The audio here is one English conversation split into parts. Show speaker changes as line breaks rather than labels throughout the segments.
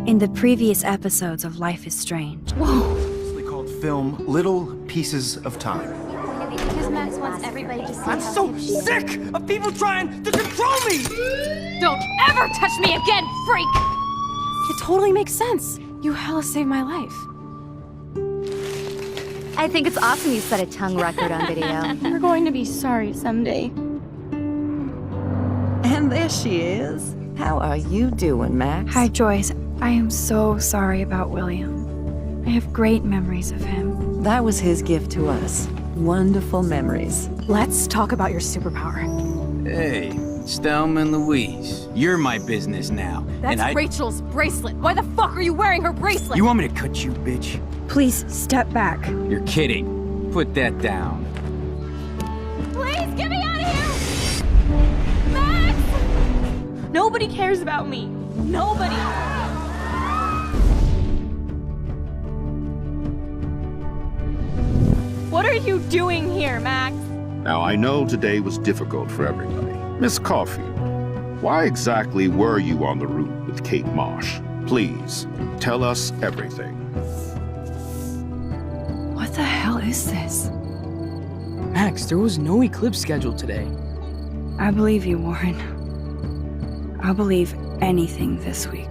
In the previous episodes of Life is Strange.
Whoa! It's called film Little Pieces of Time.
Because Max wants everybody to see
I'm
how
so
hip she is.
sick of people trying to control me!
Don't ever touch me again, freak!
It totally makes sense. You hella saved my life.
I think it's awesome you set a tongue record on video.
You're going to be sorry someday.
And there she is. How are you doing, Max?
Hi, Joyce. I am so sorry about William. I have great memories of him.
That was his gift to us. Wonderful memories.
Let's talk about your superpower.
Hey, Stelma and Louise, you're my business now.
That's Rachel's bracelet. Why the fuck are you wearing her bracelet?
You want me to cut you, bitch?
Please step back.
You're kidding. Put that down.
Please get me out of here! Max!
Nobody cares about me. Nobody. What are you doing here, Max?
Now, I know today was difficult for everybody. Miss Caulfield, why exactly were you on the route with Kate Marsh? Please, tell us everything.
What the hell is this?
Max, there was no eclipse scheduled today.
I believe you, Warren. I'll believe anything this week.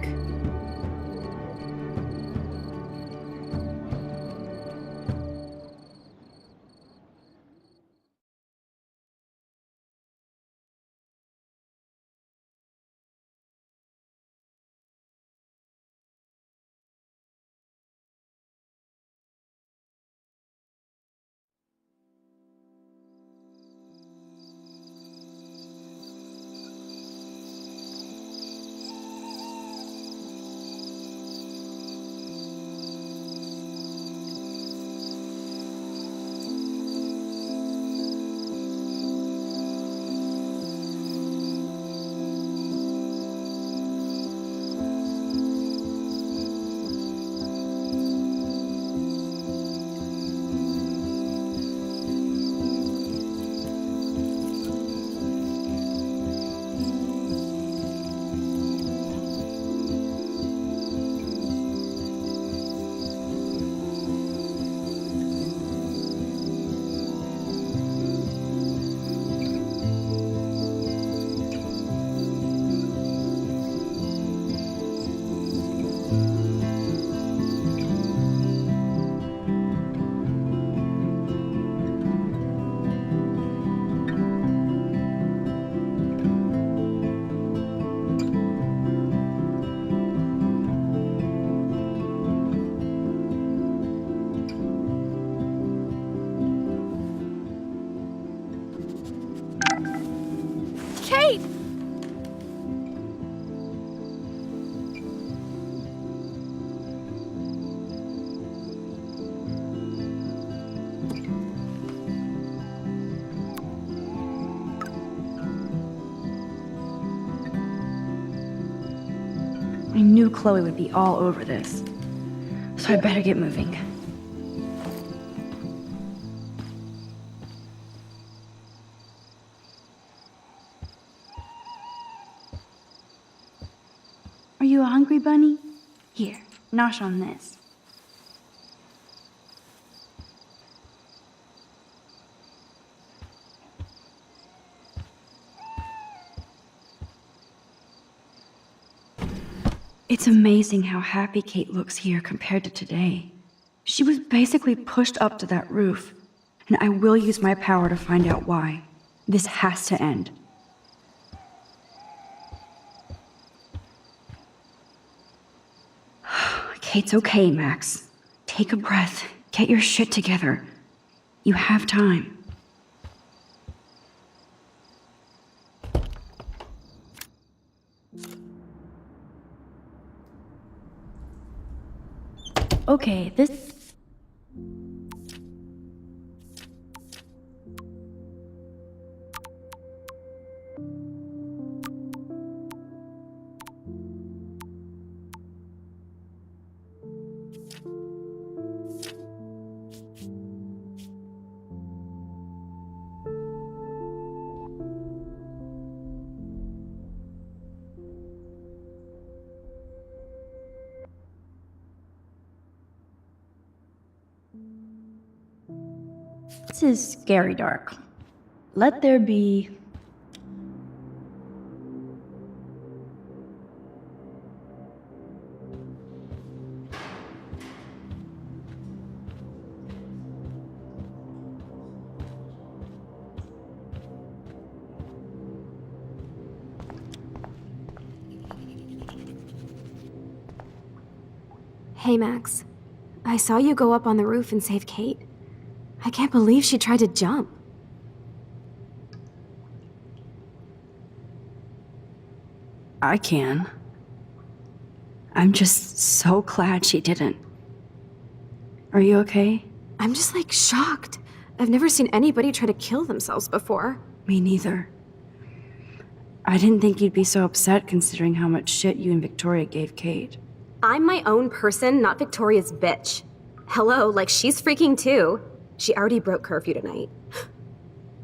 Kate!
I knew Chloe would be all over this, so I better get moving. Are you a hungry bunny? Here, nosh on this. It's amazing how happy Kate looks here compared to today. She was basically pushed up to that roof, and I will use my power to find out why. This has to end. Kate's okay, Max. Take a breath. Get your shit together. You have time. Okay, this... This is scary dark. Let there be...
Hey, Max. I saw you go up on the roof and save Kate. I can't believe she tried to jump.
I can. I'm just so glad she didn't. Are you okay?
I'm just like shocked. I've never seen anybody try to kill themselves before.
Me neither. I didn't think you'd be so upset considering how much shit you and Victoria gave Kate.
I'm my own person, not Victoria's bitch. Hello, like she's freaking too. She already broke curfew tonight.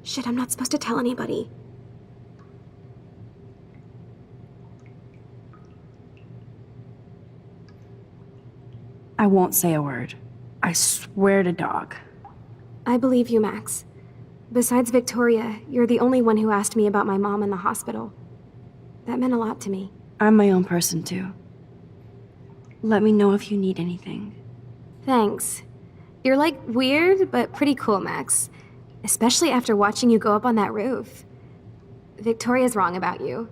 Shit, I'm not supposed to tell anybody.
I won't say a word. I swear to dog.
I believe you, Max. Besides Victoria, you're the only one who asked me about my mom in the hospital. That meant a lot to me.
I'm my own person too. Let me know if you need anything.
Thanks. You're like weird, but pretty cool, Max. Especially after watching you go up on that roof. Victoria's wrong about you.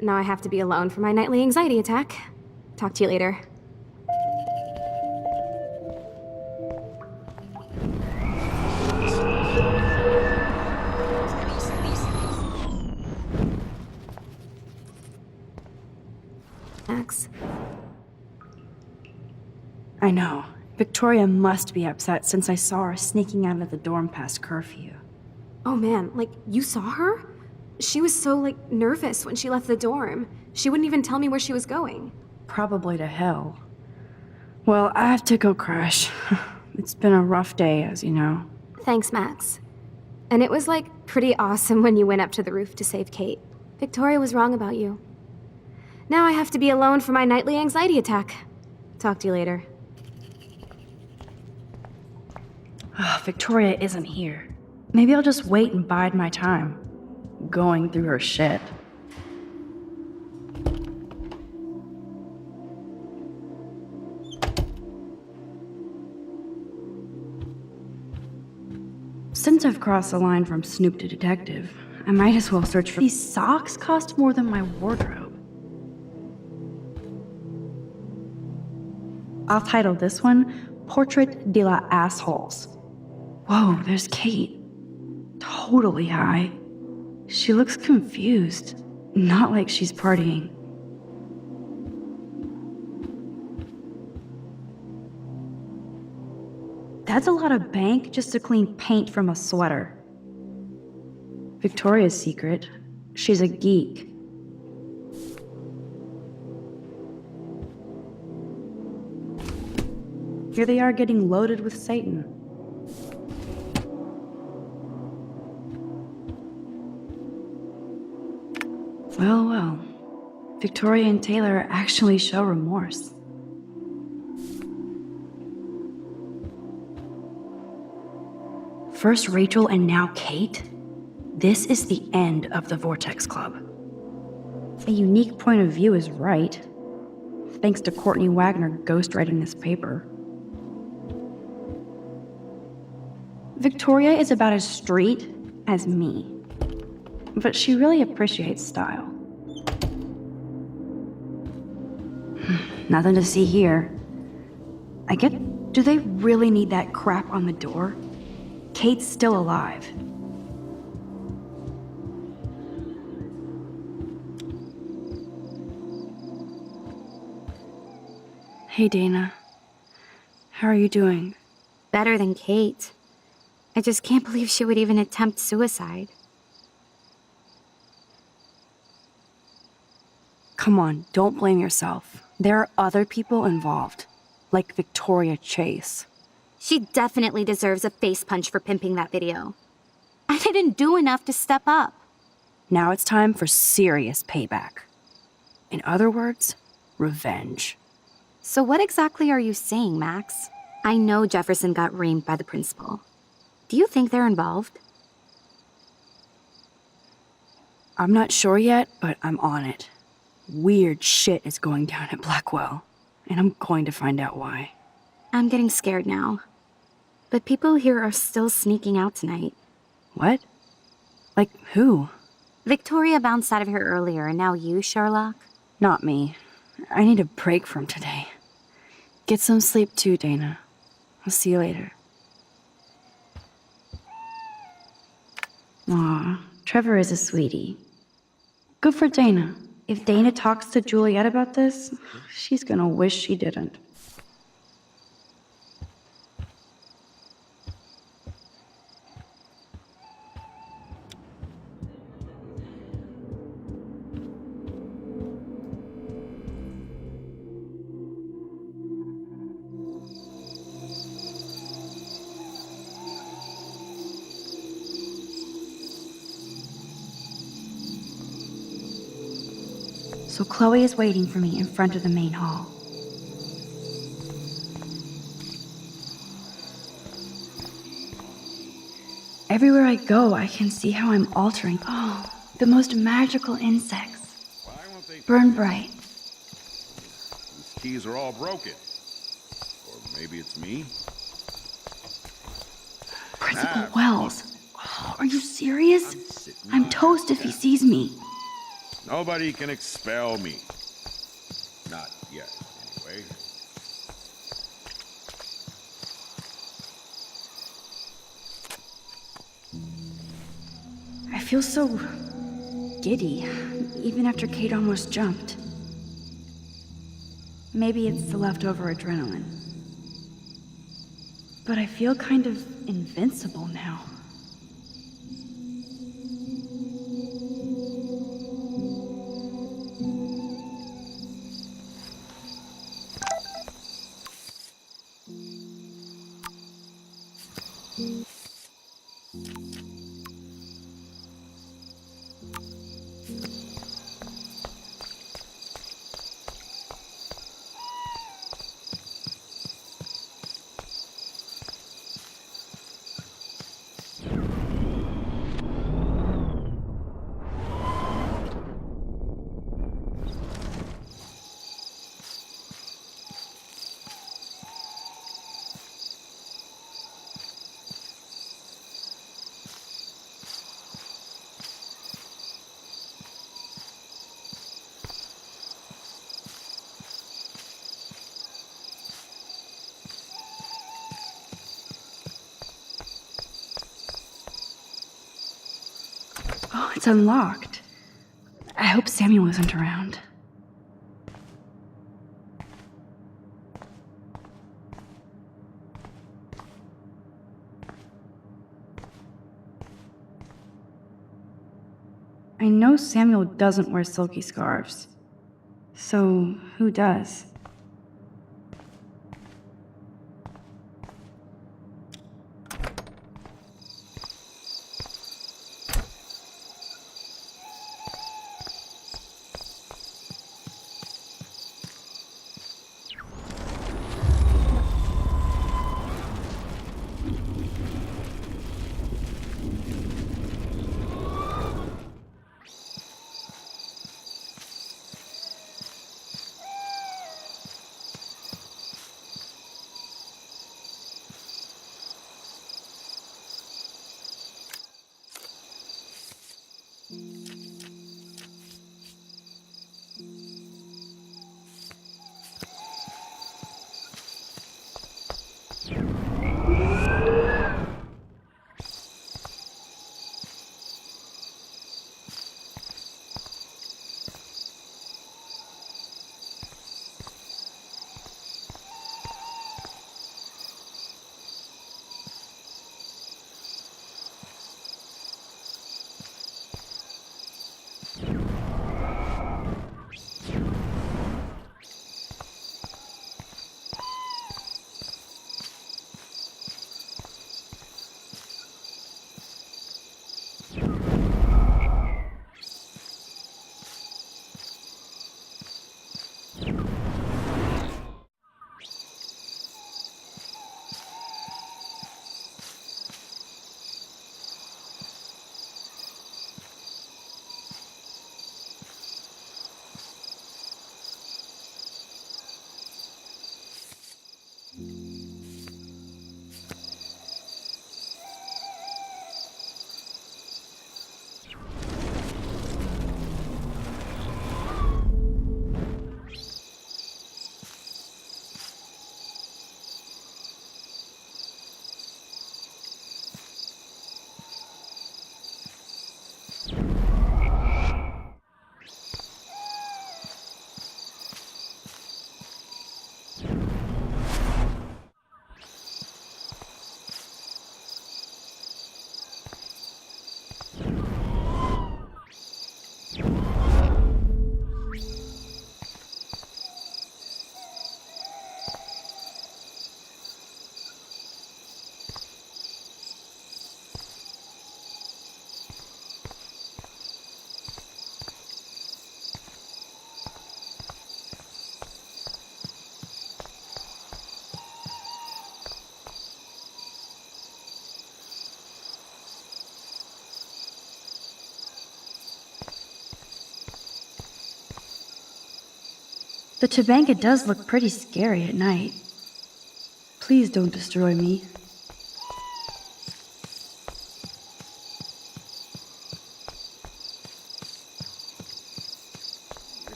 Now I have to be alone for my nightly anxiety attack. Talk to you later. Max.
I know. Victoria must be upset since I saw her sneaking out of the dorm past curfew.
Oh man, like, you saw her? She was so, like, nervous when she left the dorm. She wouldn't even tell me where she was going.
Probably to hell. Well, I have to go crash. It's been a rough day, as you know.
Thanks, Max. And it was, like, pretty awesome when you went up to the roof to save Kate. Victoria was wrong about you. Now I have to be alone for my nightly anxiety attack. Talk to you later.
Victoria isn't here. Maybe I'll just wait and bide my time. Going through her shit. Since I've crossed the line from snoop to detective, I might as well search for... These socks cost more than my wardrobe. I'll title this one, Portrait de la Assholes. Whoa, there's Kate. Totally high. She looks confused. Not like she's partying. That's a lot of bank just to clean paint from a sweater. Victoria's secret. She's a geek. Here they are getting loaded with Satan. Well, well. Victoria and Taylor actually show remorse. First Rachel and now Kate? This is the end of the Vortex Club. A unique point of view is right. Thanks to Courtney Wagner ghostwriting this paper. Victoria is about as street as me. But she really appreciates style. Nothing to see here. Do they really need that crap on the door? Kate's still alive. Hey, Dana. How are you doing?
Better than Kate. I just can't believe she would even attempt suicide.
Come on, don't blame yourself. There are other people involved, like Victoria Chase.
She definitely deserves a face punch for pimping that video. I didn't do enough to step up.
Now it's time for serious payback. In other words, revenge.
So what exactly are you saying, Max? I know Jefferson got reamed by the principal. Do you think they're involved?
I'm not sure yet, but I'm on it. Weird shit is going down at Blackwell, and I'm going to find out why.
I'm getting scared now. But people here are still sneaking out tonight.
What? Like who?
Victoria bounced out of here earlier, and now you, Sherlock?
Not me. I need a break from today. Get some sleep too, Dana. I'll see you later. Aw, Trevor is a sweetie. Good for Dana. If Dana talks to Juliet about this, she's gonna wish she didn't. So Chloe is waiting for me in front of the main hall. Everywhere I go, I can see how I'm altering. Oh, the most magical insects.
Why won't they
Burn bright.
These keys are all broken. Or maybe it's me?
Principal Wells. Oh, are you serious? I'm toast if he sees me.
Nobody can expel me. Not yet, anyway.
I feel so giddy, even after Kate almost jumped. Maybe it's the leftover adrenaline. But I feel kind of invincible now. Oh, it's unlocked. I hope Samuel isn't around. I know Samuel doesn't wear silky scarves. So, who does? The Tobanga does look pretty scary at night. Please don't destroy me.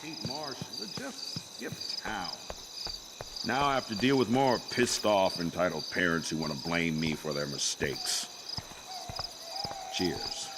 Kate Marsh would just skip town. Now I have to deal with more pissed off, entitled parents who want to blame me for their mistakes. Cheers.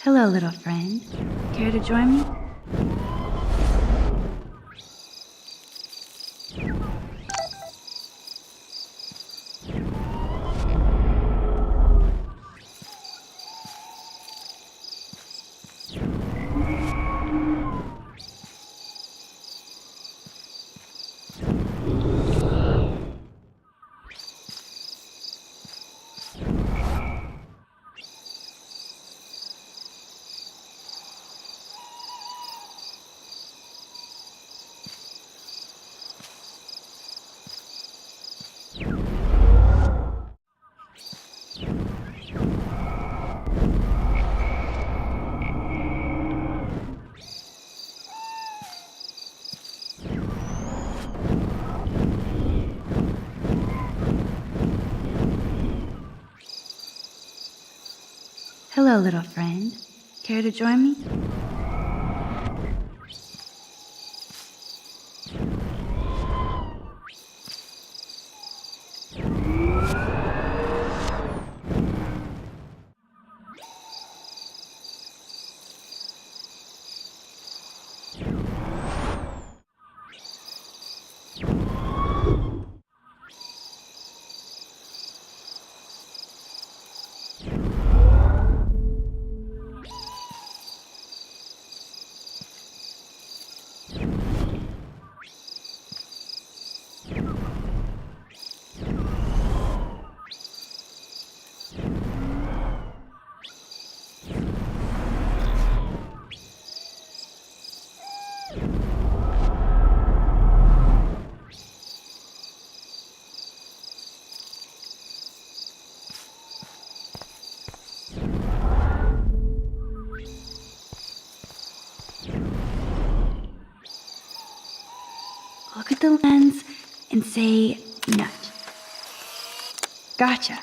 Hello, little friend. Care to join me? Hello, little friend. Care to join me? Look at the lens and say nut. Gotcha.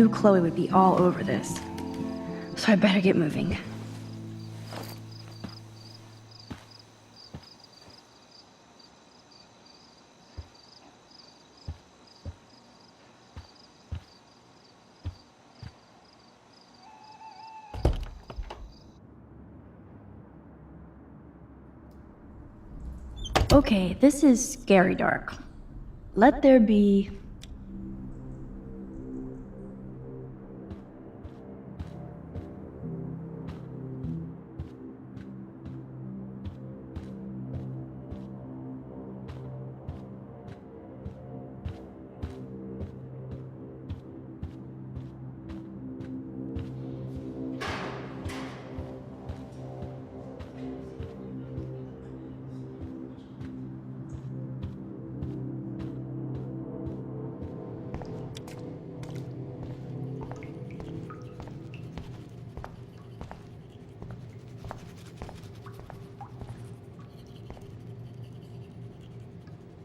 knew Chloe would be all over this. So I better get moving. Okay, this is scary dark. Let there be...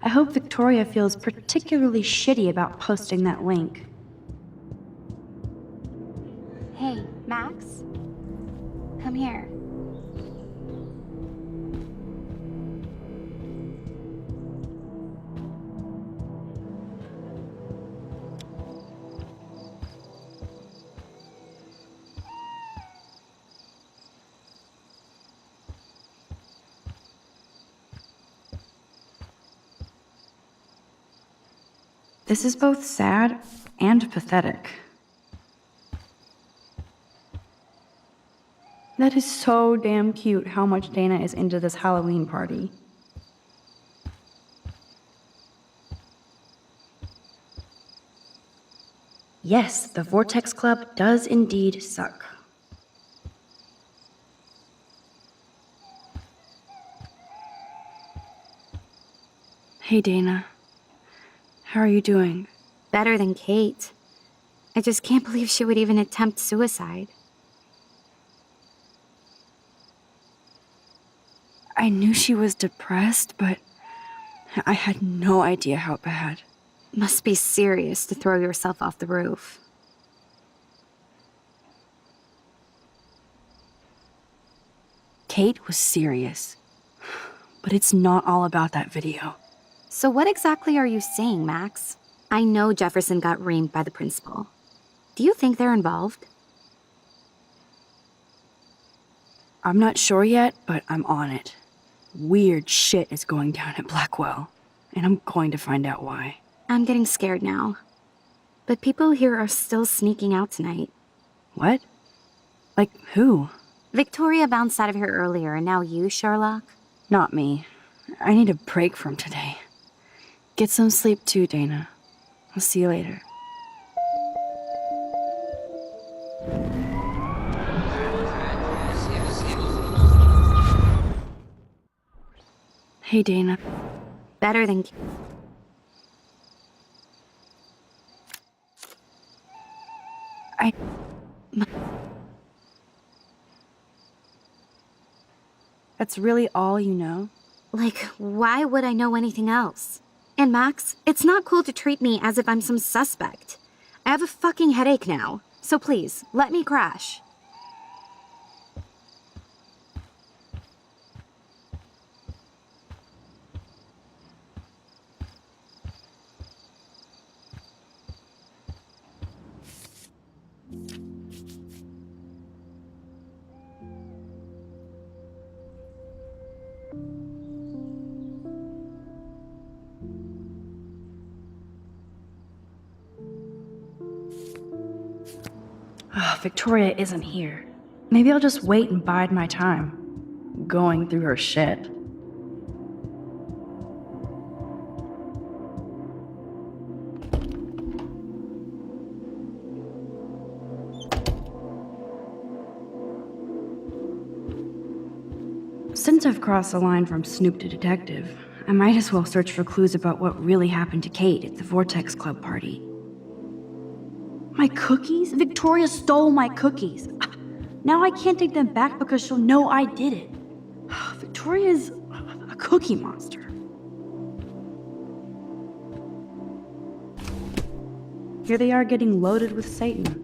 I hope Victoria feels particularly shitty about posting that link.
Hey, Max? Come here.
This is both sad and pathetic. That is so damn cute how much Dana is into this Halloween party. Yes, the Vortex Club does indeed suck. Hey, Dana. How are you doing?
Better than Kate. I just can't believe she would even attempt suicide.
I knew she was depressed, but I had no idea how bad.
Must be serious to throw yourself off the roof.
Kate was serious. But it's not all about that video.
So what exactly are you saying, Max? I know Jefferson got reamed by the principal. Do you think they're involved?
I'm not sure yet, but I'm on it. Weird shit is going down at Blackwell, and I'm going to find out why.
I'm getting scared now. But people here are still sneaking out tonight.
What? Like who?
Victoria bounced out of here earlier, and now you, Sherlock?
Not me. I need a break from today. Get some sleep too, Dana. I'll see you later. Hey, Dana.
Better than...
That's really all you know?
Like, why would I know anything else? And Max, it's not cool to treat me as if I'm some suspect. I have a fucking headache now, so please, let me crash.
Victoria isn't here. Maybe I'll just wait and bide my time. Going through her shit. Since I've crossed the line from snoop to detective, I might as well search for clues about what really happened to Kate at the Vortex Club party. My cookies? Victoria stole my cookies. Now I can't take them back because she'll know I did it. Victoria's a cookie monster. Here they are getting loaded with Satan.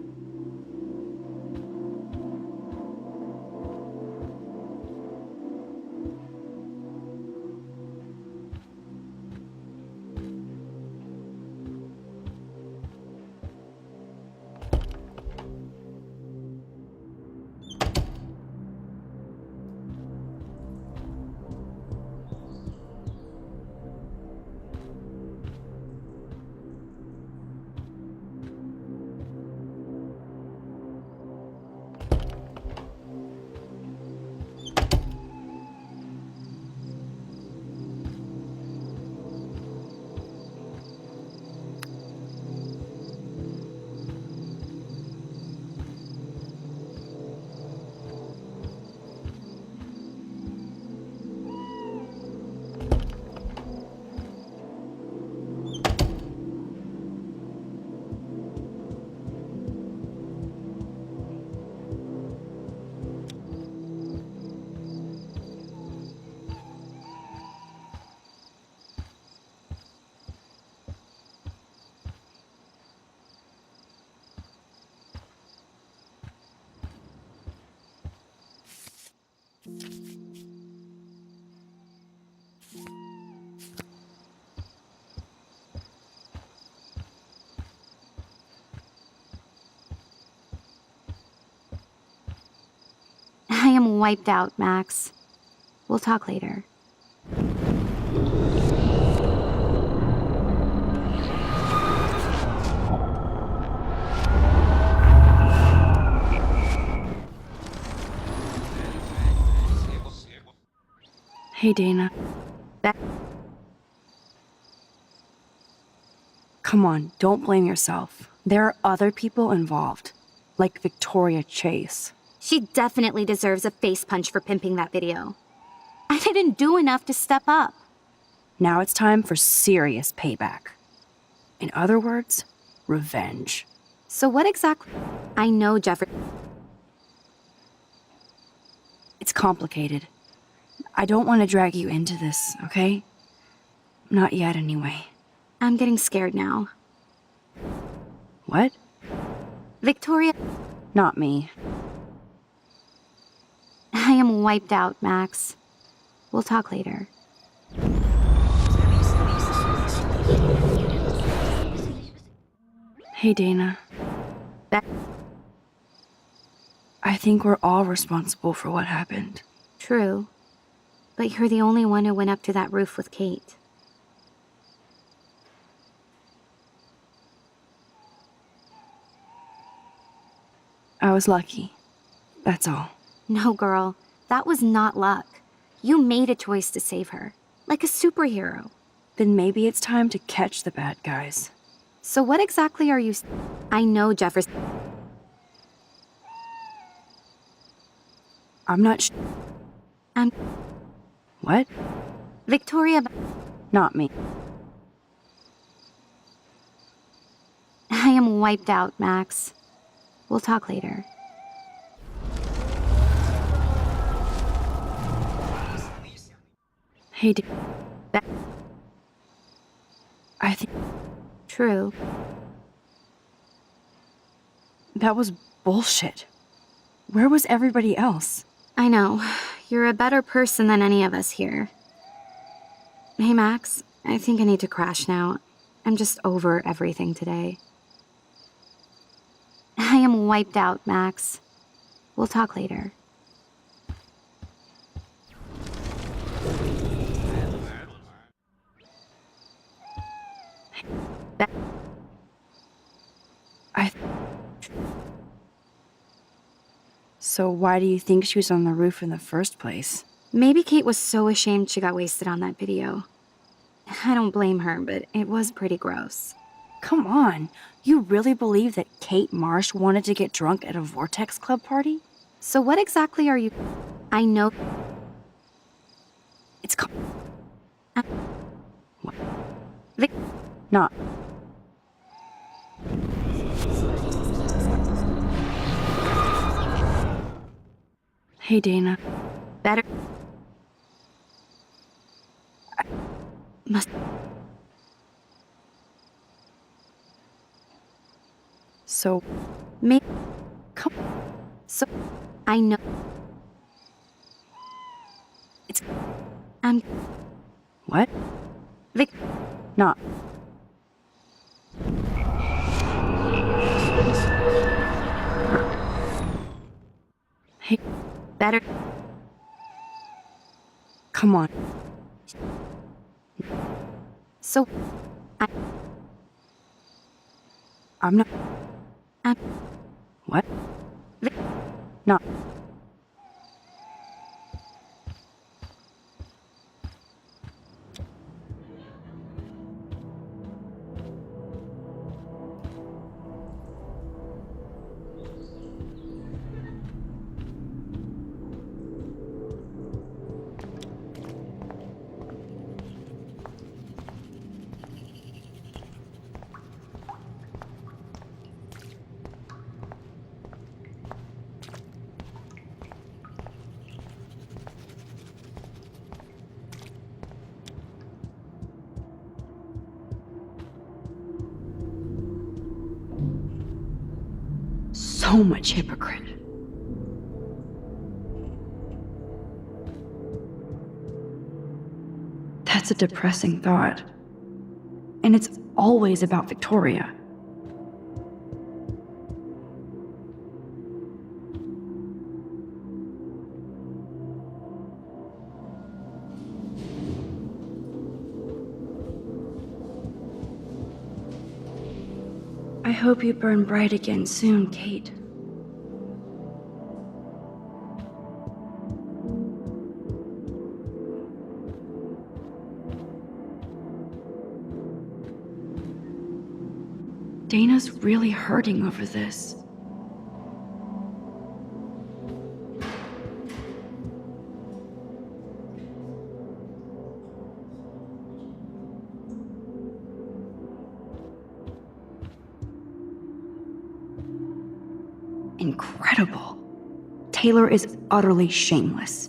I am wiped out, Max. We'll talk later.
Hey, Dana. Come on, don't blame yourself. There are other people involved, like Victoria Chase.
She definitely deserves a face punch for pimping that video. I didn't do enough to step up.
Now it's time for serious payback. In other words, revenge.
So what exactly? I know Jeffrey.
It's complicated. I don't want to drag you into this, okay? Not yet, anyway.
I'm getting scared now.
What?
Victoria.
Not me.
I am wiped out, Max. We'll talk later.
Hey, Dana. I think we're all responsible for what happened.
True. But you're the only one who went up to that roof with Kate.
I was lucky. That's all.
No, girl. That was not luck. You made a choice to save her. Like a superhero.
Then maybe it's time to catch the bad guys.
So what exactly are you... I know Jefferson...
I'm not What?
Victoria...
Not me.
I am wiped out, Max. We'll talk later.
Hey, I think
True.
that was bullshit. Where was everybody else?
I know. You're a better person than any of us here. Hey, Max. I think I need to crash now. I'm just over everything today. I am wiped out, Max. We'll talk later.
So why do you think she was on the roof in the first place?
Maybe Kate was so ashamed she got wasted on that video. I don't blame her, but it was pretty gross.
Come on, you really believe that Kate Marsh wanted to get drunk at a Vortex Club party?
So what exactly are you... I know...
It's What?
Vic-
Not. Hey, Dana.
Better... Must...
So,
Maybe. Come. So, I know. It's. I'm.
what?
Vic.
Not. Hey,
Better.
come on.
So,
I'm not.
I'm.
What?
Vic.
Not. So much hypocrite. That's a depressing thought. And it's always about Victoria. I hope you burn bright again soon, Kate. Dana's really hurting over this. Incredible. Taylor is utterly shameless.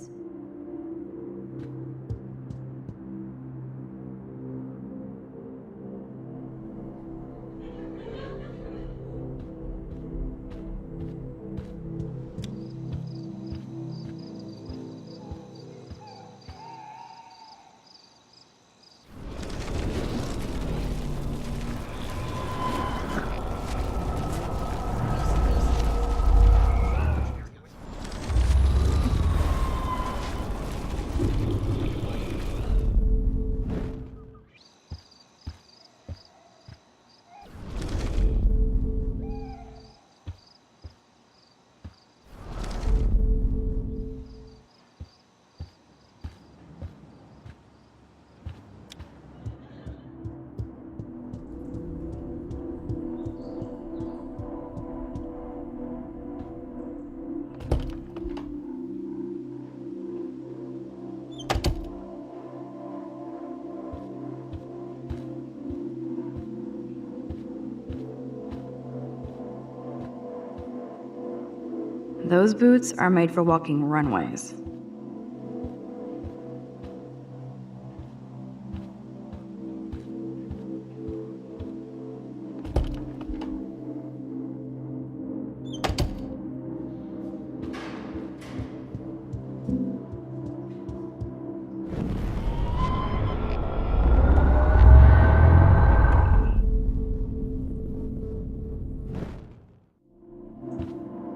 Those boots are made for walking runways.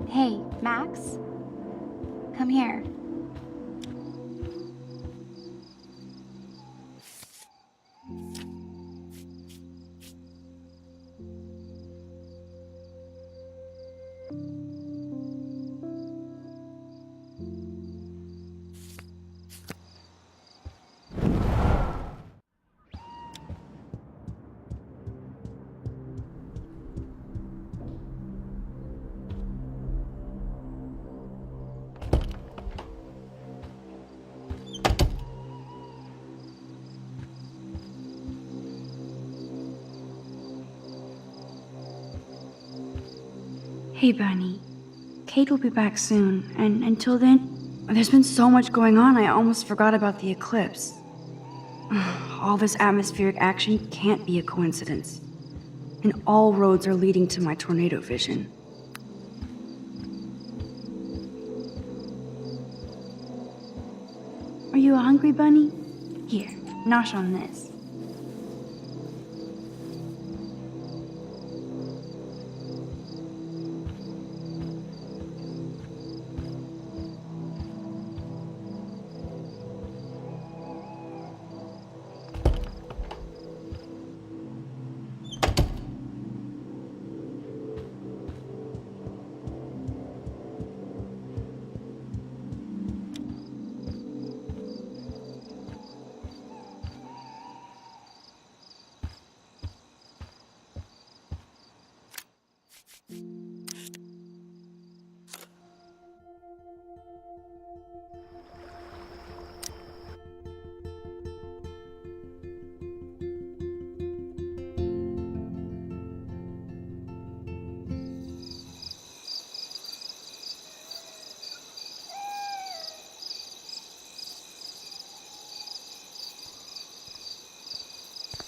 Hey, Max? Come here.
Hey, Bunny. Kate will be back soon, and until then, there's been so much going on I almost forgot about the eclipse. All this atmospheric action can't be a coincidence. and all roads are leading to my tornado vision. Are you a hungry bunny? Here, nosh on this.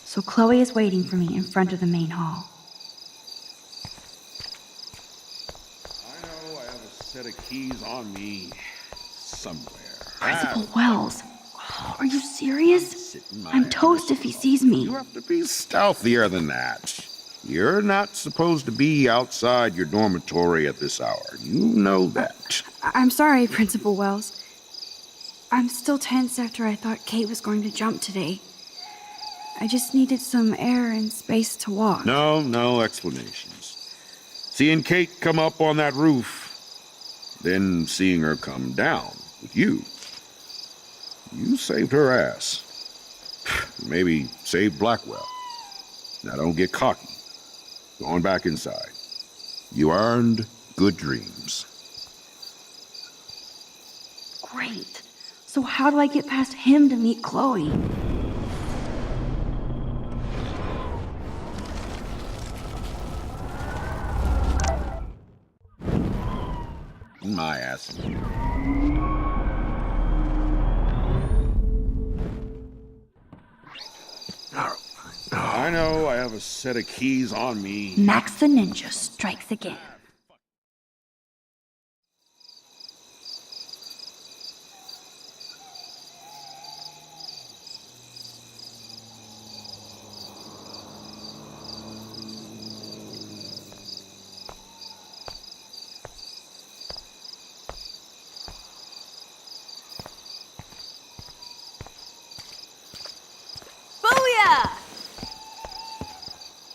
So Chloe is waiting for me in front of the main hall.
I know I have a set of keys on me somewhere.
Principal Wells, are you serious? I'm toast if he sees me.
You have to be stealthier than that. You're not supposed to be outside your dormitory at this hour. You know that.
I'm sorry, Principal Wells. I'm still tense after I thought Kate was going to jump today. I just needed some air and space to walk.
No explanations. Seeing Kate come up on that roof, then seeing her come down with you. You saved her ass. Maybe saved Blackwell. Now don't get cocky. Going back inside. You earned good dreams.
Great. So how do I get past him to meet Chloe?
My ass. I know I have a set of keys on me.
Max the Ninja strikes again.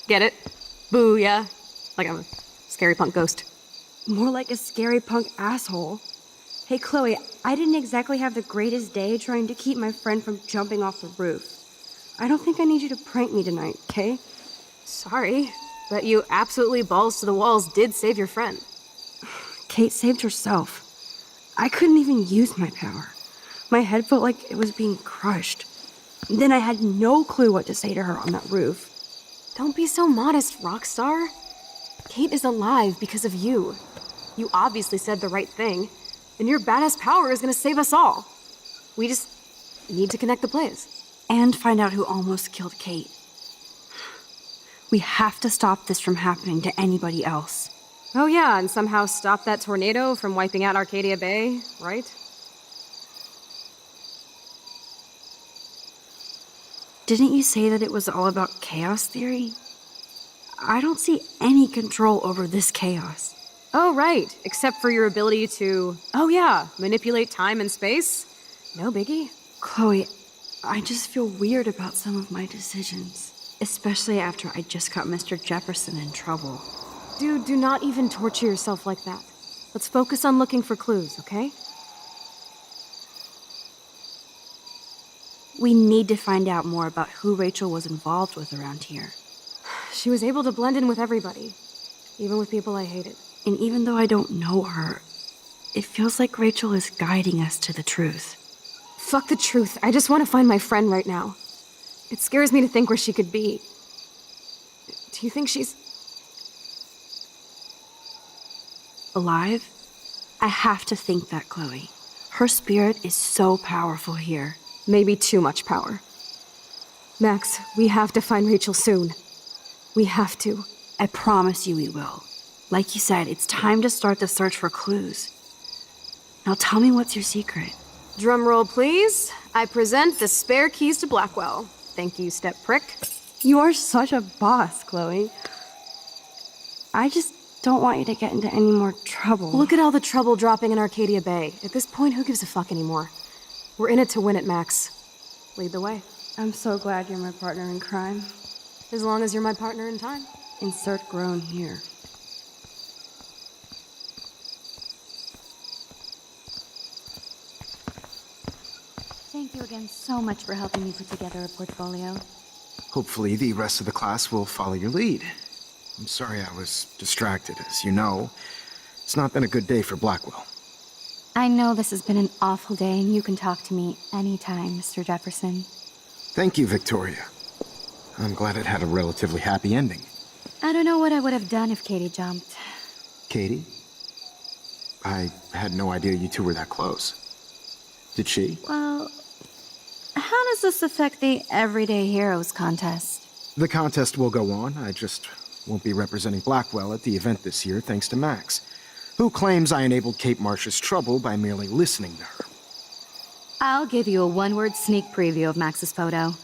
Get it? Booyah. Like I'm a scary punk ghost.
More like a scary punk asshole. Hey, Chloe, I didn't exactly have the greatest day trying to keep my friend from jumping off the roof. I don't think I need you to prank me tonight, okay?
Sorry, but you absolutely balls to the walls did save your friend.
Kate saved herself. I couldn't even use my power. My head felt like it was being crushed. Then I had no clue what to say to her on that roof.
Don't be so modest, Rockstar. Kate is alive because of you. You obviously said the right thing, and your badass power is gonna save us all. We just need to connect the plays.
And find out who almost killed Kate. We have to stop this from happening to anybody else.
Oh yeah, and somehow stop that tornado from wiping out Arcadia Bay, right?
Didn't you say that it was all about chaos theory? I don't see any control over this chaos.
Oh, right. Except for your ability to, oh yeah, manipulate time and space. No biggie.
Chloe, I just feel weird about some of my decisions. Especially after I just got Mr. Jefferson in trouble.
Dude, do not even torture yourself like that. Let's focus on looking for clues, okay?
We need to find out more about who Rachel was involved with around here.
She was able to blend in with everybody, even with people I hated.
And even though I don't know her, it feels like Rachel is guiding us to the truth.
Fuck the truth. I just want to find my friend right now. It scares me to think where she could be. Do you think she's
alive? I have to think that, Chloe. Her spirit is so powerful here.
Maybe too much power. Max, we have to find Rachel soon. We have to.
I promise you we will. Like you said, it's time to start the search for clues. Now tell me what's your secret.
Drum roll, please. I present the spare keys to Blackwell. Thank you, step prick.
You are such a boss, Chloe. I just don't want you to get into any more trouble.
Look at all the trouble dropping in Arcadia Bay. At this point, who gives a fuck anymore? We're in it to win it, Max. Lead the way.
I'm so glad you're my partner in crime.
As long as you're my partner in time.
Insert groan here.
Thank you again so much for helping me put together a portfolio.
Hopefully the rest of the class will follow your lead. I'm sorry I was distracted. As you know, it's not been a good day for Blackwell.
I know this has been an awful day, and you can talk to me anytime, Mr. Jefferson.
Thank you, Victoria. I'm glad it had a relatively happy ending.
I don't know what I would have done if Katie jumped.
Katie? I had no idea you two were that close. Did she?
Well, how does this affect the Everyday Heroes contest?
The contest will go on. I just won't be representing Blackwell at the event this year, thanks to Max, who claims I enabled Kate Marsh's trouble by merely listening to her.
I'll give you a one-word sneak preview of Max's photo.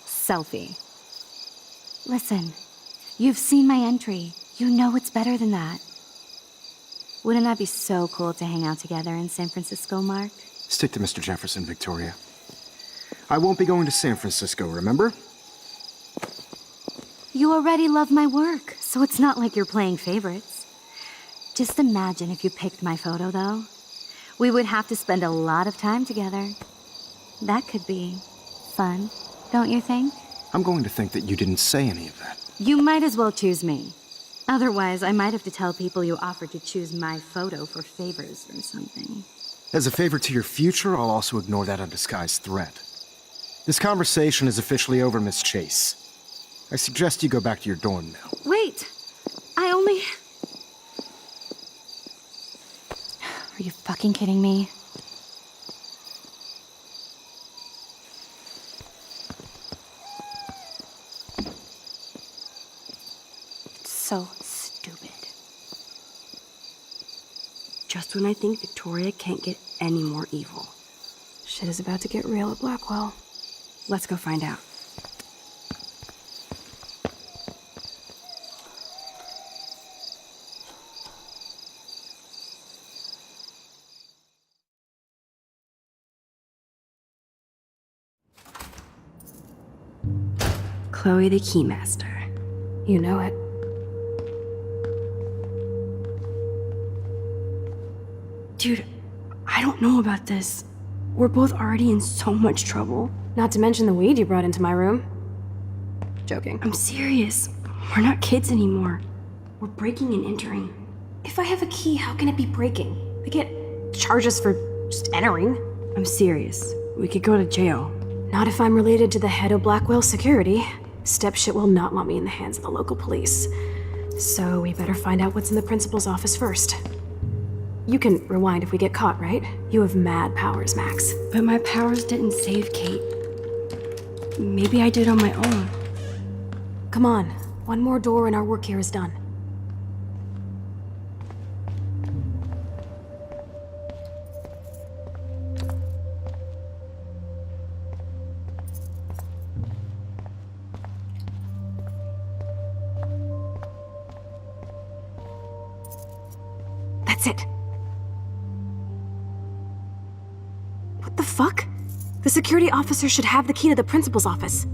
Selfie. Listen, you've seen my entry. You know it's better than that. Wouldn't that be so cool to hang out together in San Francisco, Mark?
Stick to Mr. Jefferson, Victoria. I won't be going to San Francisco, remember?
You already love my work, so it's not like you're playing favorites. Just imagine if you picked my photo, though. We would have to spend a lot of time together. That could be fun, don't you think?
I'm going to think that you didn't say any of that.
You might as well choose me. Otherwise, I might have to tell people you offered to choose my photo for favors or something.
As a favor to your future, I'll also ignore that undisguised threat. This conversation is officially over, Miss Chase. I suggest you go back to your dorm now.
Wait! I only... Are you fucking kidding me? It's so stupid.
Just when I think Victoria can't get any more evil.
Shit is about to get real at Blackwell.
Let's go find out. Chloe the Keymaster.
You know it.
Dude, I don't know about this. We're both already in so much trouble.
Not to mention the weed you brought into my room. Joking.
I'm serious. We're not kids anymore. We're breaking and entering.
If I have a key, how can it be breaking? They get charges for just entering.
I'm serious. We could go to jail.
Not if I'm related to the head of Blackwell Security. Stepshit will not want me in the hands of the local police. So we better find out what's in the principal's office first. You can rewind if we get caught, right? You have mad powers, Max.
But my powers didn't save Kate. Maybe I did on my own.
Come on. One more door and our work here is done. That's it. What the fuck? The security officer should have the key to the principal's office.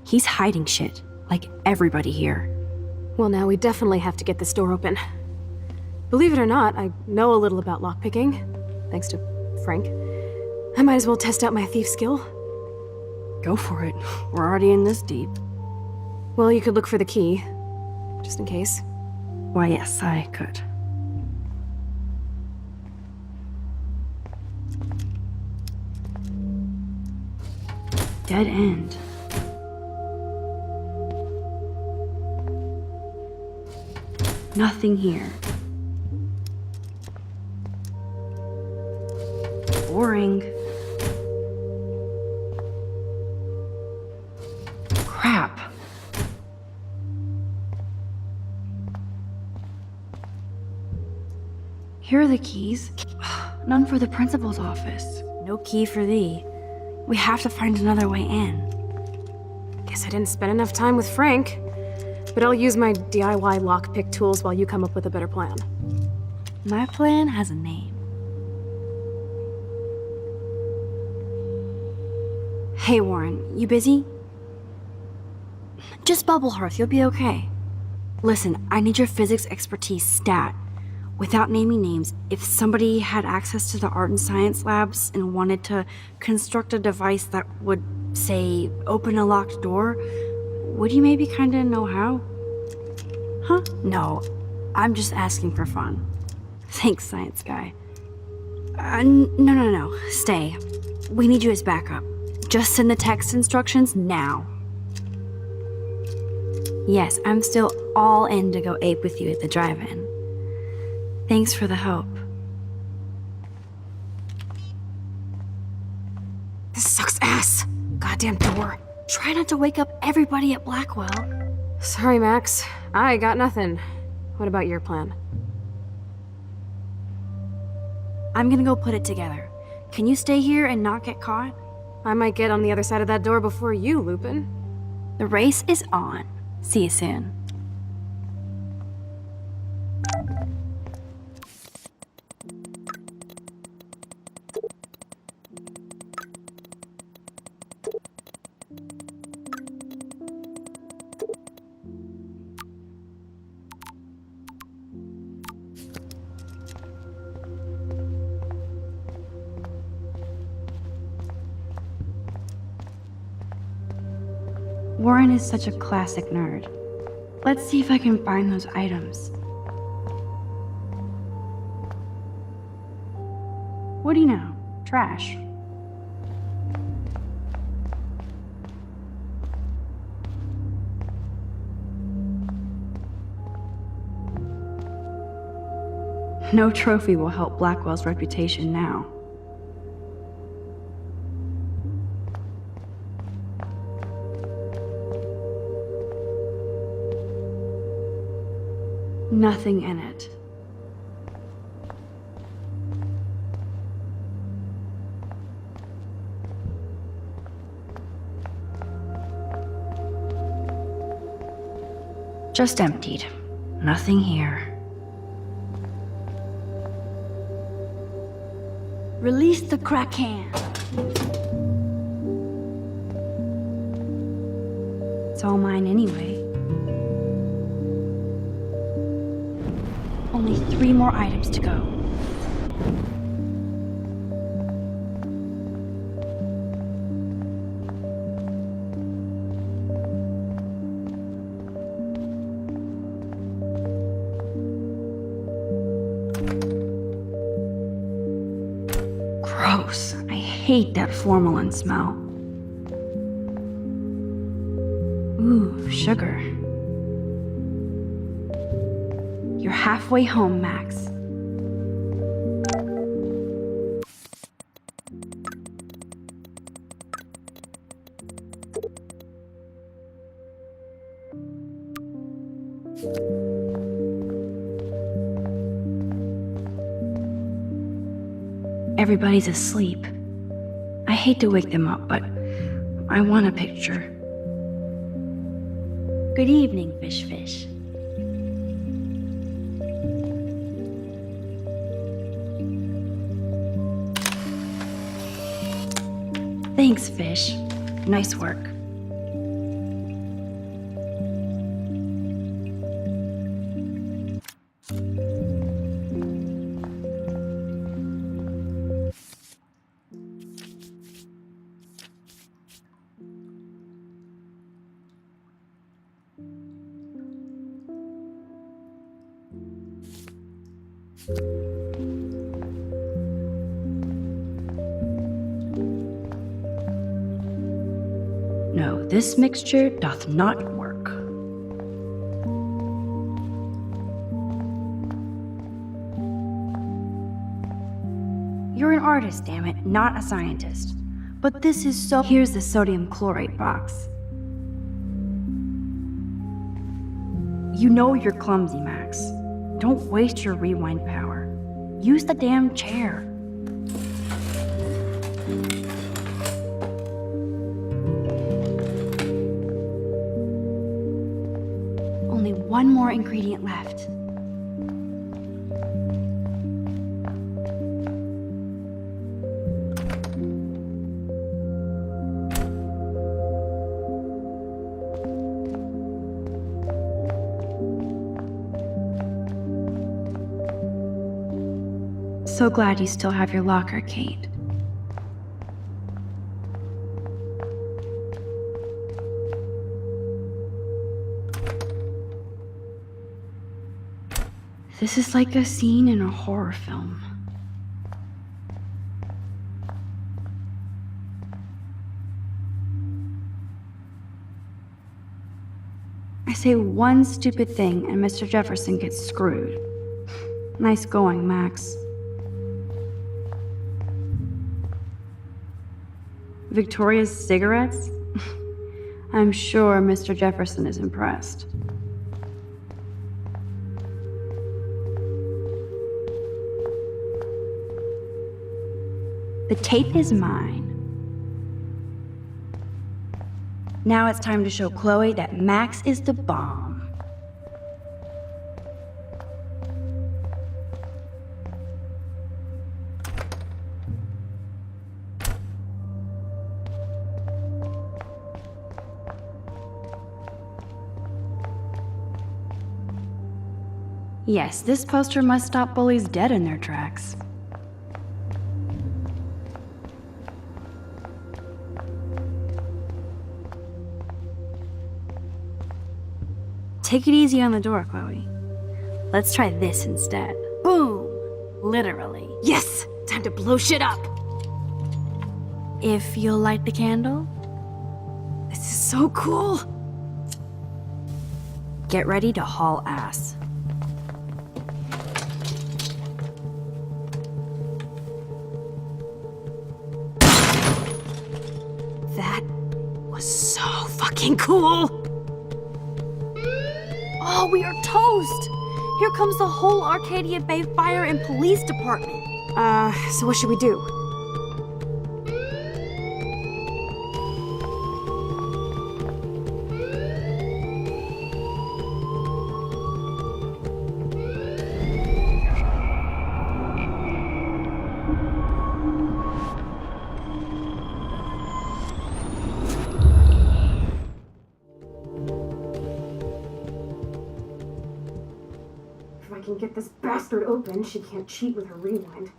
He's hiding shit, like everybody here.
Well, now we definitely have to get this door open. Believe it or not, I know a little about lockpicking, thanks to Frank. I might as well test out my thief skill.
Go for it. We're already in this deep.
Well, you could look for the key, just in case.
Why, yes, I could. Dead end. Nothing here. Boring. Crap. Here are the keys. None for the principal's office. No key for thee. We have to find another way in.
Guess I didn't spend enough time with Frank. But I'll use my DIY lockpick tools while you come up with a better plan.
My plan has a name. Hey, Warren, you busy? Just bubble hearth, you'll be okay. Listen, I need your physics expertise stat. Without naming names, if somebody had access to the art and science labs and wanted to construct a device that would, say, open a locked door, would you maybe kinda know how? Huh? No, I'm just asking for fun. Thanks, science guy. No. Stay. We need you as backup. Just send the text instructions now. Yes, I'm still all in to go ape with you at the drive-in. Thanks for the help.
This sucks ass. Goddamn door.
Try not to wake up everybody at Blackwell.
Sorry, Max. I got nothing. What about your plan?
I'm gonna go put it together. Can you stay here and not get caught?
I might get on the other side of that door before you, Lupin.
The race is on. See you soon. Warren is such a classic nerd. Let's see if I can find those items. What do you know? Trash. No trophy will help Blackwell's reputation now. Nothing in it. Just emptied. Nothing here. Release the Kraken. It's all mine anyway. Only 3 more items to go. Gross. I hate that formalin smell. Ooh, sugar. You're halfway home, Max. Everybody's asleep. I hate to wake them up, but I want a picture. Good evening, Fish. Thanks, Fish. Nice work. No, this mixture doth not work. You're an artist, damn it, not a scientist. But this is so— Here's the sodium chlorate box. You know you're clumsy, Max. Don't waste your rewind power. Use the damn chair. Only one more ingredient left. So glad you still have your locker, Kate. This is like a scene in a horror film. I say one stupid thing and Mr. Jefferson gets screwed. Nice going, Max. Victoria's cigarettes? I'm sure Mr. Jefferson is impressed. The tape is mine. Now it's time to show Chloe that Max is the bomb. Yes, this poster must stop bullies dead in their tracks. Take it easy on the door, Chloe. Let's try this instead. Boom! Literally.
Yes! Time to blow shit up!
If you'll light the candle,
This is so cool!
get ready to haul ass.
That was so fucking cool!
Oh, we are toast! Here comes the whole Arcadia Bay Fire and Police Department.
So what should we do? If I can get this bastard open, she can't cheat with her rewind.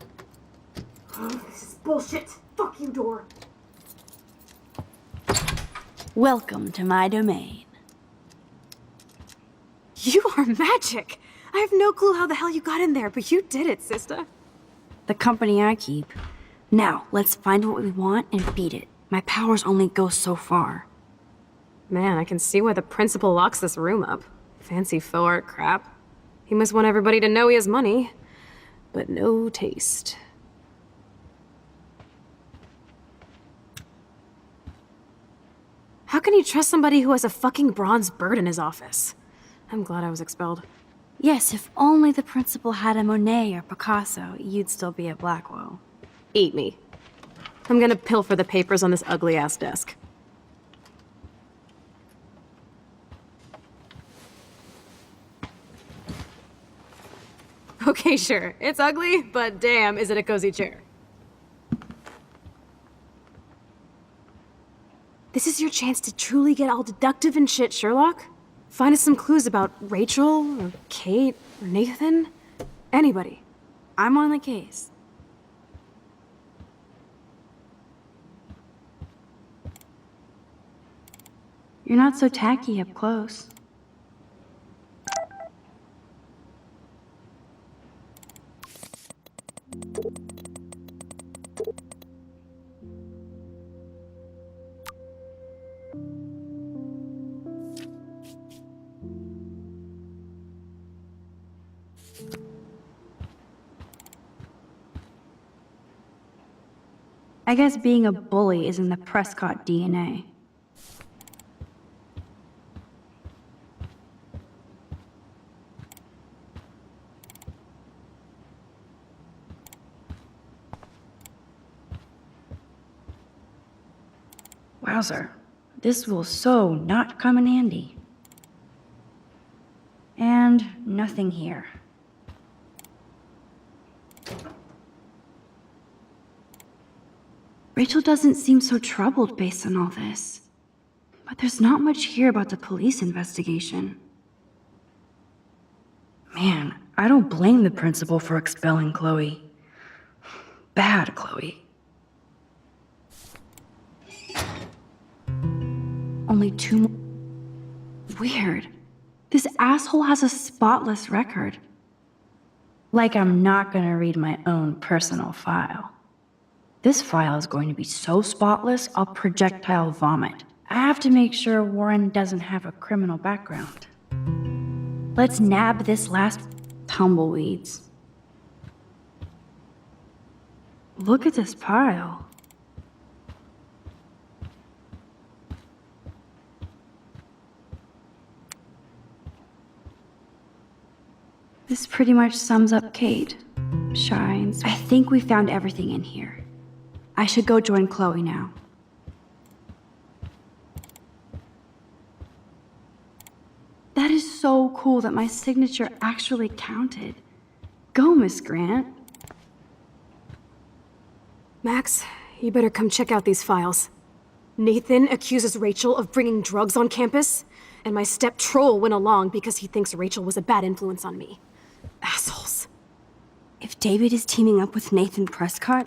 Oh, this is bullshit! Fuck you, door!
Welcome to my domain.
You are magic! I have no clue how the hell you got in there, but you did it, sister.
The company I keep. Now, let's find what we want and beat it. My powers only go so far.
Man, I can see why the principal locks this room up. Fancy faux art crap. He must want everybody to know he has money, but no taste. How can he trust somebody who has a fucking bronze bird in his office? I'm glad I was expelled.
Yes, if only the principal had a Monet or Picasso, you'd still be at Blackwell.
Eat me. I'm gonna pilfer the papers on this ugly-ass desk. Okay, sure. It's ugly, but damn, is it a cozy chair. This is your chance to truly get all deductive and shit, Sherlock. Find us some clues about Rachel, or Kate, or Nathan. Anybody.
I'm on the case. You're not so tacky up close. I guess being a bully is in the Prescott DNA. Wowzer. This will so not come in handy. And nothing here. Rachel doesn't seem so troubled based on all this. But there's not much here about the police investigation. Man, I don't blame the principal for expelling Chloe. Bad Chloe. Only 2 more. Weird. This asshole has a spotless record. Like I'm not gonna read my own personal file. This file is going to be so spotless, I'll projectile vomit. I have to make sure Warren doesn't have a criminal background. Let's nab this last tumbleweeds. Look at this pile. This pretty much sums up Kate. Shines. I think we found everything in here. I should go join Chloe now. That is so cool that my signature actually counted. Go, Miss Grant.
Max, you better come check out these files. Nathan accuses Rachel of bringing drugs on campus, and my step troll went along because he thinks Rachel was a bad influence on me. Assholes.
If David is teaming up with Nathan Prescott,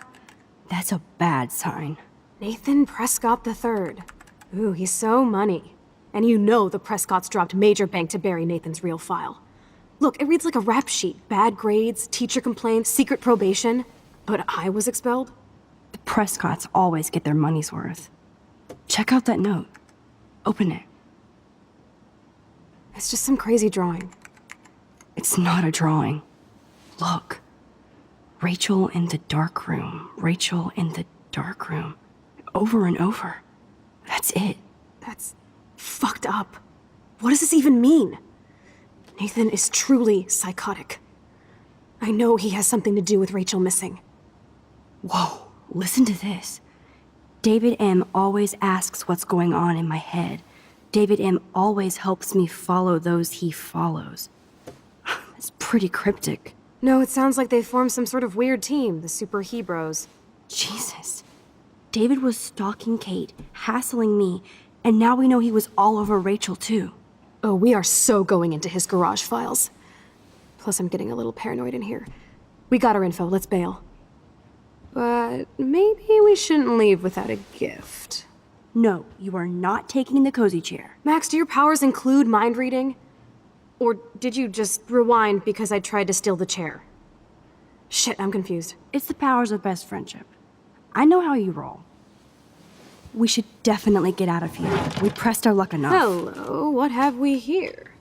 that's a bad sign.
Nathan Prescott III. Ooh, he's so money. And you know the Prescotts dropped major bank to bury Nathan's real file. Look, it reads like a rap sheet. Bad grades, teacher complaints, secret probation. But I was expelled?
The Prescotts always get their money's worth. Check out that note. Open it.
It's just some crazy drawing.
It's not a drawing. Look. Rachel in the dark room. Rachel in the dark room. Over and over. That's it.
That's fucked up. What does this even mean? Nathan is truly psychotic. I know he has something to do with Rachel missing.
Whoa, listen to this. David M. always asks what's going on in my head. David M. always helps me follow those he follows. It's pretty cryptic.
No, it sounds like they formed some sort of weird team, the Super Hebrews.
Jesus. David was stalking Kate, hassling me, and now we know he was all over Rachel too.
Oh, we are so going into his garage files. Plus, I'm getting a little paranoid in here. We got our info, let's bail. But maybe we shouldn't leave without a gift.
No, you are not taking the cozy chair.
Max, do your powers include mind reading? Or did you just rewind because I tried to steal the chair? Shit, I'm confused.
It's the powers of best friendship. I know how you roll. We should definitely get out of here. We pressed our luck enough.
Hello, what have we here?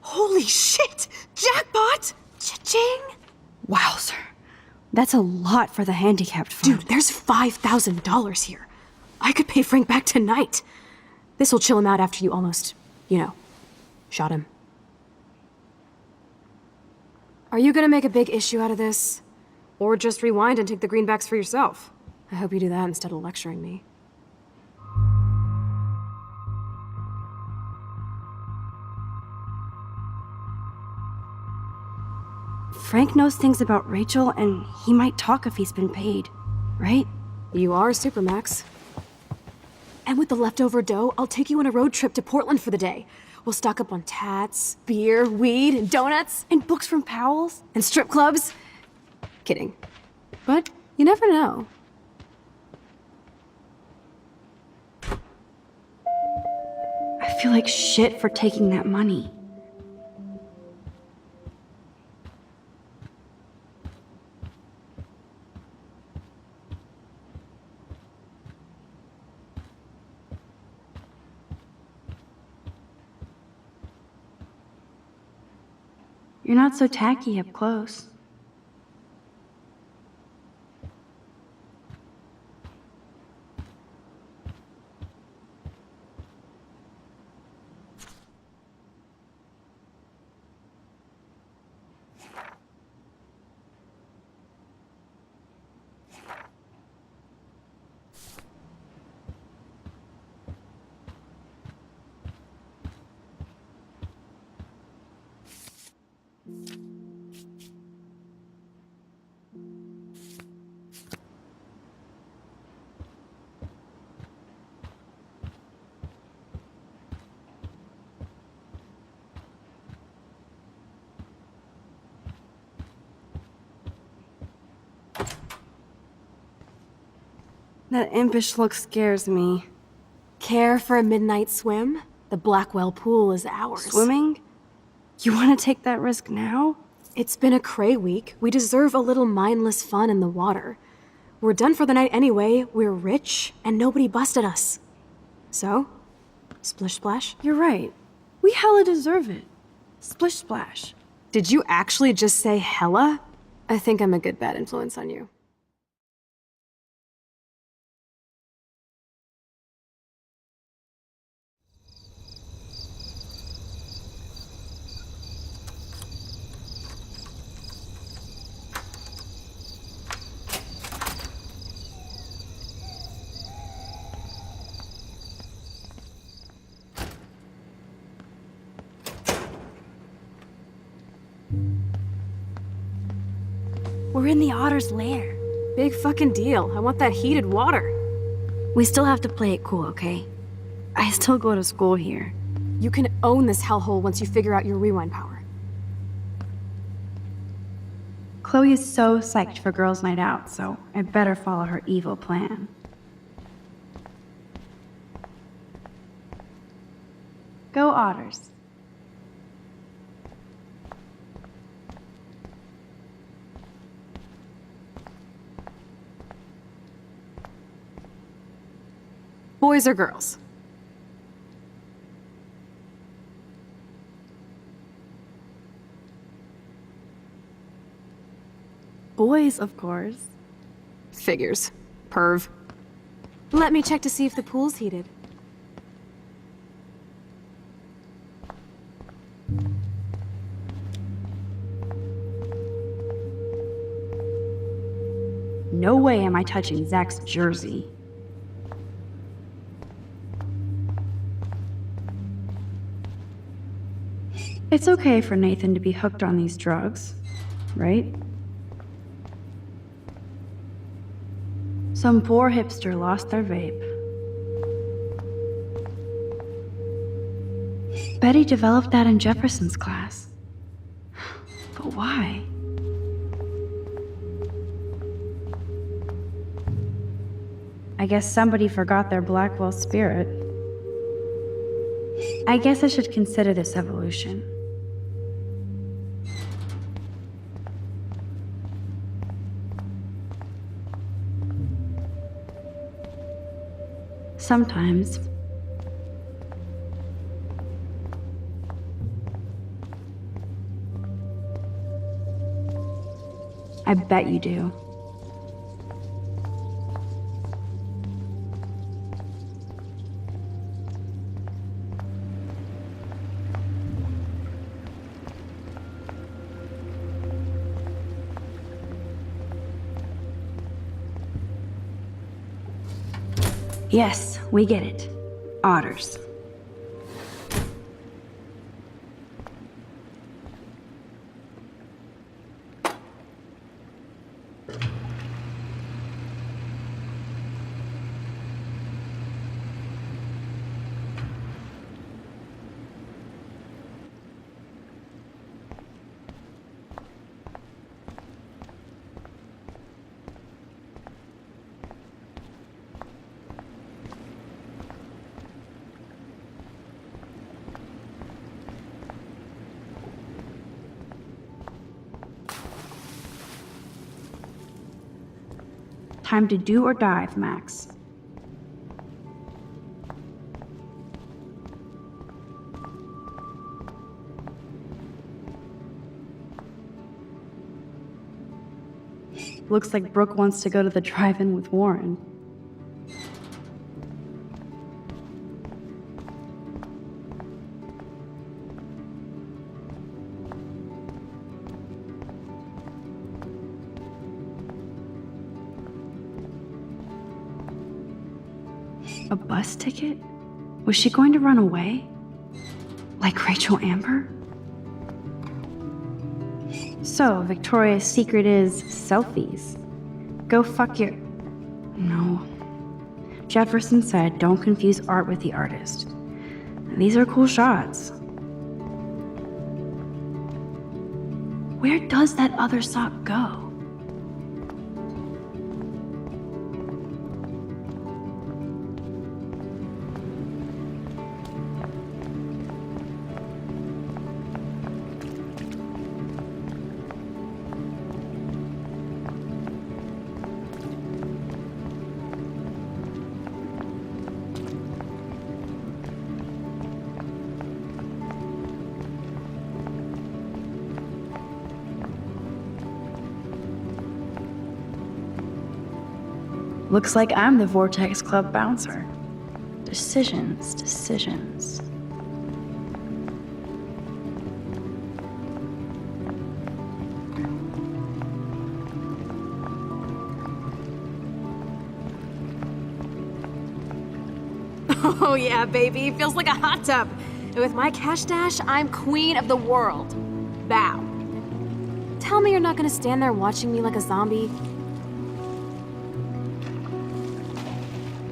Holy shit! Jackpot! Cha-ching!
Wowzer. That's a lot for the handicapped fund.
Dude, there's $5,000 here. I could pay Frank back tonight. This'll chill him out after you almost, shot him. Are you gonna make a big issue out of this? Or just rewind and take the greenbacks for yourself? I hope you do that instead of lecturing me.
Frank knows things about Rachel, and he might talk if he's been paid, right?
You are Supermax. And with the leftover dough, I'll take you on a road trip to Portland for the day. We'll stock up on tats, beer, weed, and donuts.
And books from Powell's?
And strip clubs. Kidding. But you never know.
I feel like shit for taking that money. You're not so tacky up close.
That impish look scares me. Care for a midnight swim? The Blackwell pool is ours.
Swimming? You want to take that risk now?
It's been a cray week. We deserve a little mindless fun in the water. We're done for the night anyway. We're rich, and nobody busted us. So, splish splash?
You're right. We hella deserve it. Splish splash.
Did you actually just say hella? I think I'm a good bad influence on you.
We're in the otter's lair.
Big fucking deal. I want that heated water.
We still have to play it cool, okay? I still go to school here.
You can own this hellhole once you figure out your rewind power.
Chloe is so psyched for girls' night out, so I better follow her evil plan. Go Otters.
Boys or girls?
Boys, of course.
Figures. Perv. Let me check to see if the pool's heated.
No way am I touching Zach's jersey. It's okay for Nathan to be hooked on these drugs, right? Some poor hipster lost their vape. Betty developed that in Jefferson's class. But why? I guess somebody forgot their Blackwell spirit. I guess I should consider this evolution. Sometimes. I bet you do. Yes, we get it. Otters. Time to do or dive, Max. Looks like Brooke wants to go to the drive-in with Warren. A bus ticket? Was she going to run away? Like Rachel Amber? So, Victoria's secret is selfies. Go fuck your... No. Jefferson said don't confuse art with the artist. These are cool shots. Where does that other sock go? Looks like I'm the Vortex Club bouncer. Decisions, decisions.
Oh yeah, baby. Feels like a hot tub. And with my cash dash, I'm queen of the world. Bow. Tell me you're not gonna stand there watching me like a zombie.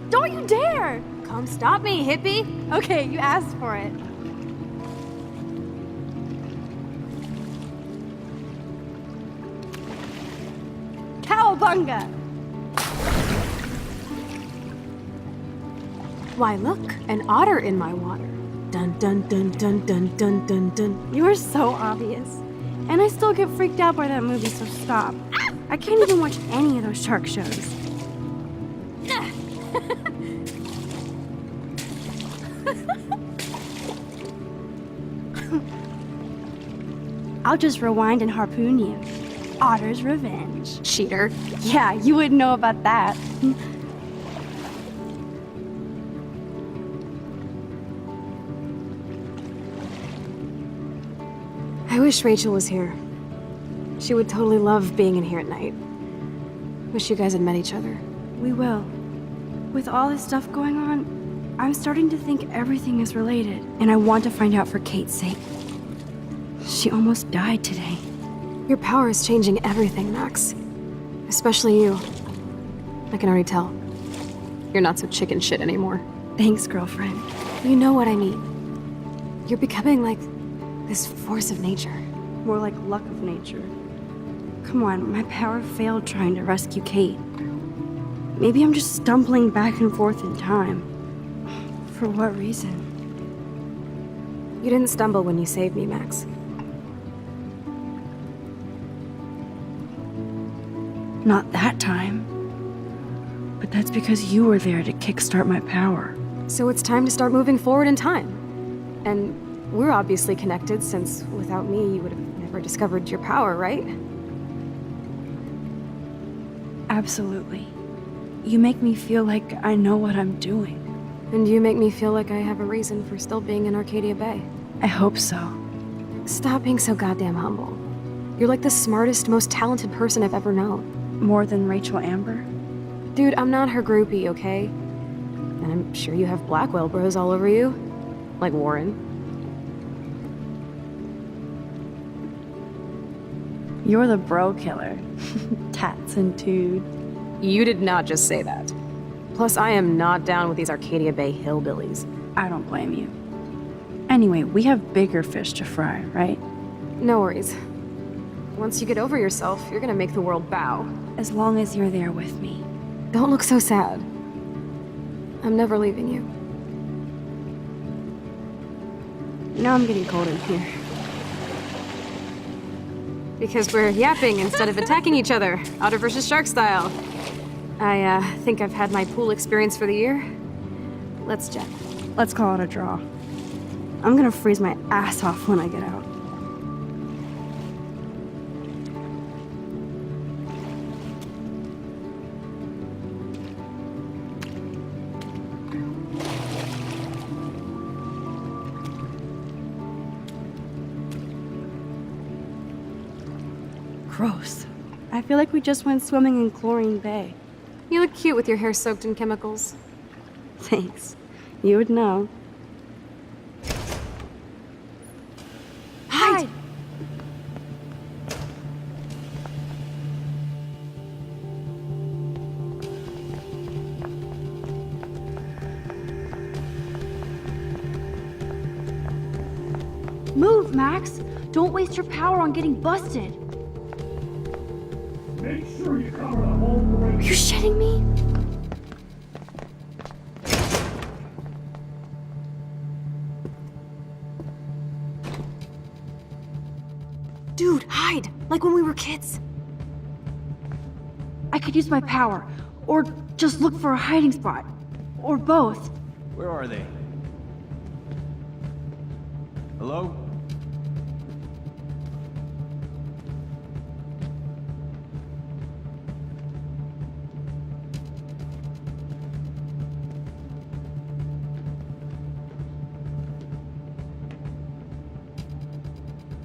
Don't you dare!
Come stop me, hippie.
Okay, you asked for it. Cowabunga!
Why look, an otter in my water. Dun dun dun dun dun dun dun dun.
You are so obvious. And I still get freaked out by that movie, so stop. I can't even watch any of those shark shows. I'll just rewind and harpoon you. Otter's revenge.
Cheater.
Yeah, you wouldn't know about that.
I wish Rachel was here. She would totally love being in here at night. Wish you guys had met each other.
We will. With all this stuff going on, I'm starting to think everything is related, and I want to find out for Kate's sake. She almost died today.
Your power is changing everything, Max. Especially you. I can already tell. You're not so chicken shit anymore.
Thanks, girlfriend.
You know what I mean. You're becoming like this force of nature.
More like luck of nature. Come on, my power failed trying to rescue Kate. Maybe I'm just stumbling back and forth in time. For what reason?
You didn't stumble when you saved me, Max.
Not that time. But that's because you were there to kickstart my power.
So it's time to start moving forward in time. And we're obviously connected, since without me, you would have never discovered your power, right?
Absolutely. You make me feel like I know what I'm doing.
And you make me feel like I have a reason for still being in Arcadia Bay.
I hope so.
Stop being so goddamn humble. You're like the smartest, most talented person I've ever known.
More than Rachel Amber?
Dude, I'm not her groupie, okay? And I'm sure you have Blackwell bros all over you. Like Warren.
You're the bro killer. Tats and tood.
You did not just say that. Plus, I am not down with these Arcadia Bay hillbillies.
I don't blame you. Anyway, we have bigger fish to fry, right?
No worries. Once you get over yourself, you're gonna make the world bow.
As long as you're there with me.
Don't look so sad. I'm never leaving you.
Now I'm getting cold in here.
Because we're yapping instead of attacking each other, otter versus shark style. I think I've had my pool experience for the year. Let's jet.
Let's call it a draw. I'm gonna freeze my ass off when I get out.
Gross.
I feel like we just went swimming in Chlorine Bay.
You look cute with your hair soaked in chemicals.
Thanks. You would know.
Hide!
Move, Max! Don't waste your power on getting busted!
Make sure you cover the whole parade.
Are you shitting me?
Dude, hide! Like when we were kids.
I could use my power, or just look for a hiding spot. Or both.
Where are they? Hello?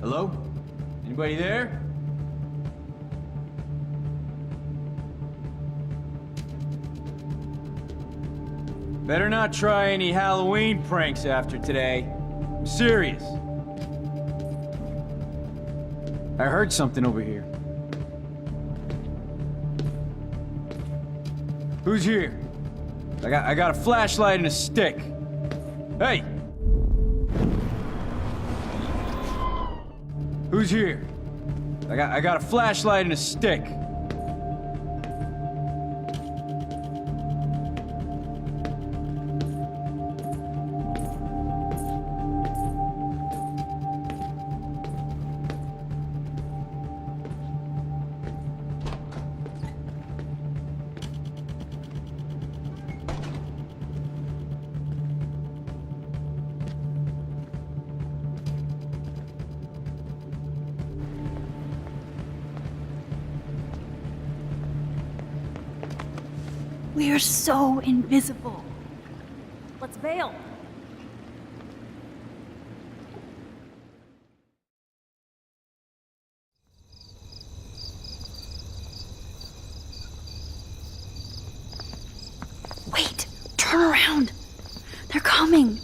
Hello? Anybody there? Better not try any Halloween pranks after today. I'm serious. I heard something over here. Who's here? I got a flashlight and a stick. Hey! Who's here? I got a flashlight and a stick.
We are so invisible.
Let's bail.
Wait, turn around. They're coming.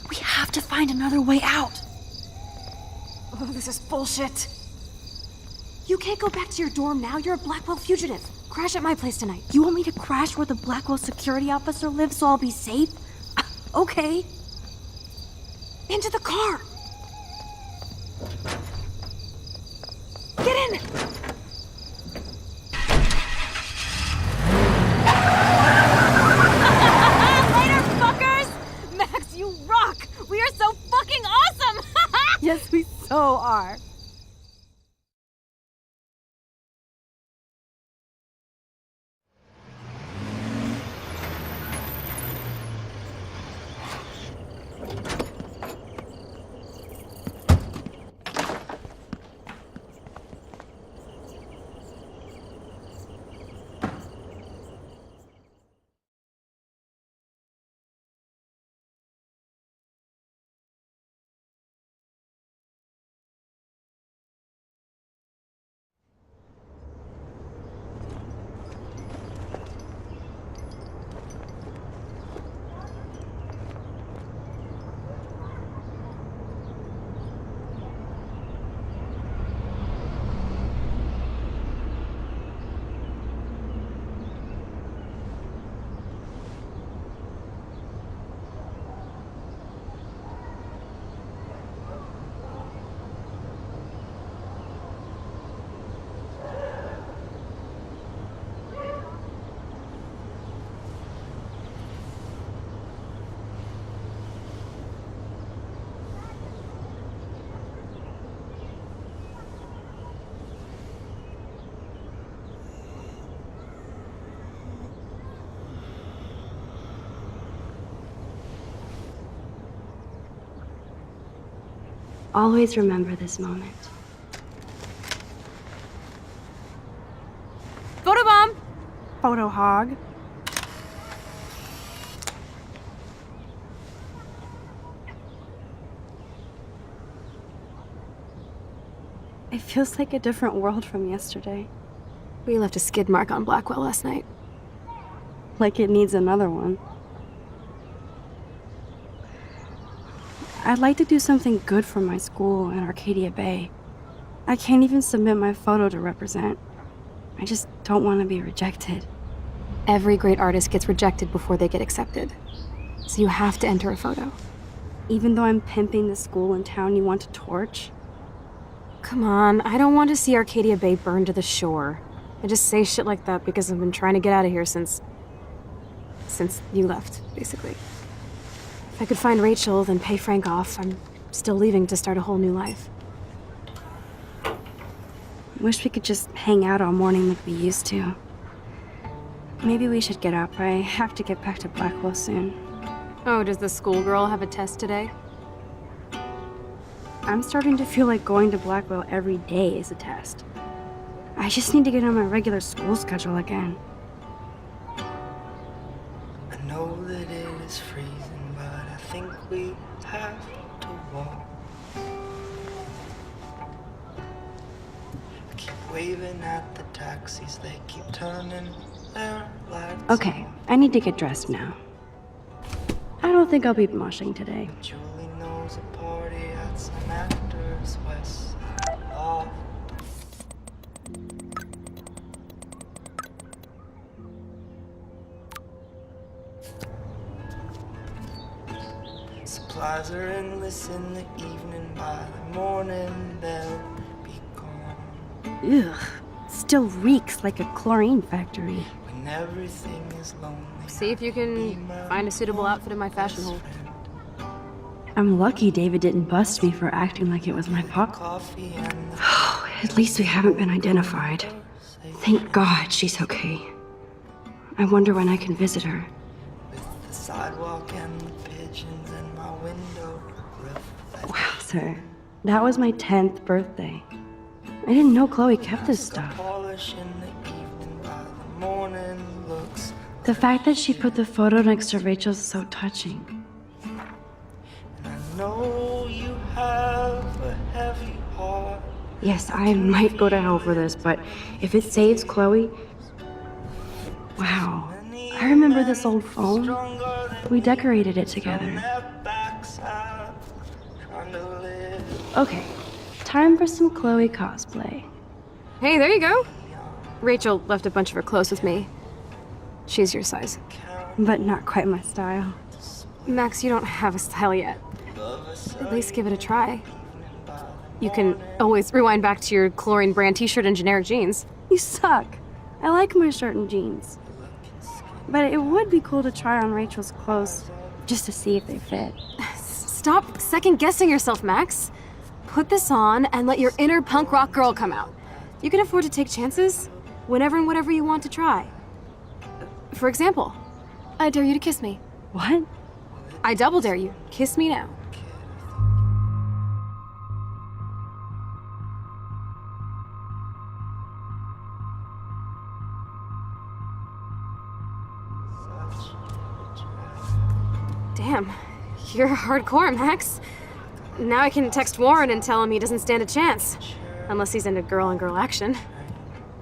We have to find another way out.
Oh, this is bullshit. You can't go back to your dorm now. You're a Blackwell fugitive. Crash at my place tonight.
You want me to crash where the Blackwell security officer lives so I'll be safe? Okay.
Into the car. Get in. Later, fuckers. Max, you rock. We are so fucking awesome.
Yes, we so are. Always remember this moment.
Photobomb.
Photo hog. It feels like a different world from yesterday.
We left a skid mark on Blackwell last night.
Like it needs another one. I'd like to do something good for my school in Arcadia Bay. I can't even submit my photo to represent. I just don't want to be rejected.
Every great artist gets rejected before they get accepted. So you have to enter a photo.
Even though I'm pimping the school and town you want to torch?
Come on, I don't want to see Arcadia Bay burn to the shore. I just say shit like that because I've been trying to get out of here since you left, basically. If I could find Rachel, then pay Frank off, I'm still leaving to start a whole new life.
Wish we could just hang out all morning like we used to. Maybe we should get up. I have to get back to Blackwell soon.
Oh, does the schoolgirl have a test today?
I'm starting to feel like going to Blackwell every day is a test. I just need to get on my regular school schedule again.
I know that it is freezing, but I think we have to walk. waving at the taxis, they keep turning their lights
Okay,
on.
I need to get dressed now. I don't think I'll be moshing today.
Julie knows a party at some actor's west side loft. Supplies are endless in the evening, by the morning they'll be gone.
Ugh, still reeks like a chlorine factory.
When everything is lonely.
See if you can find a suitable outfit in my fashion hole.
I'm lucky David didn't bust me for acting like it was my fault.
Coffee and the
At least we haven't been identified. Thank God she's okay. I wonder when I can visit her.
with the sidewalk and the pigeons in my window reflect.
Wow, sir. That was my 10th birthday. I didn't know Chloe kept this stuff.
Polish in the evening, by the morning looks.
The fact that she put the photo next to Rachel's is so touching.
And I know you have a heavy heart.
Yes, I might go to hell for this, but if it saves Chloe... Wow. I remember this old phone. We decorated it together. Okay, time for some Chloe cosplay.
Hey, there you go. Rachel left a bunch of her clothes with me. She's your size.
But not quite my style.
Max, you don't have a style yet. At least give it a try. You can always rewind back to your chlorine brand t-shirt and generic jeans.
You suck. I like my shirt and jeans. But it would be cool to try on Rachel's clothes, just to see if they fit.
Stop second-guessing yourself, Max. Put this on and let your inner punk rock girl come out. You can afford to take chances whenever and whatever you want to try. For example, I dare you to kiss me.
What?
I double dare you. Kiss me now. Damn, you're hardcore, Max. Now I can text Warren and tell him he doesn't stand a chance. Unless he's into girl-on-girl action.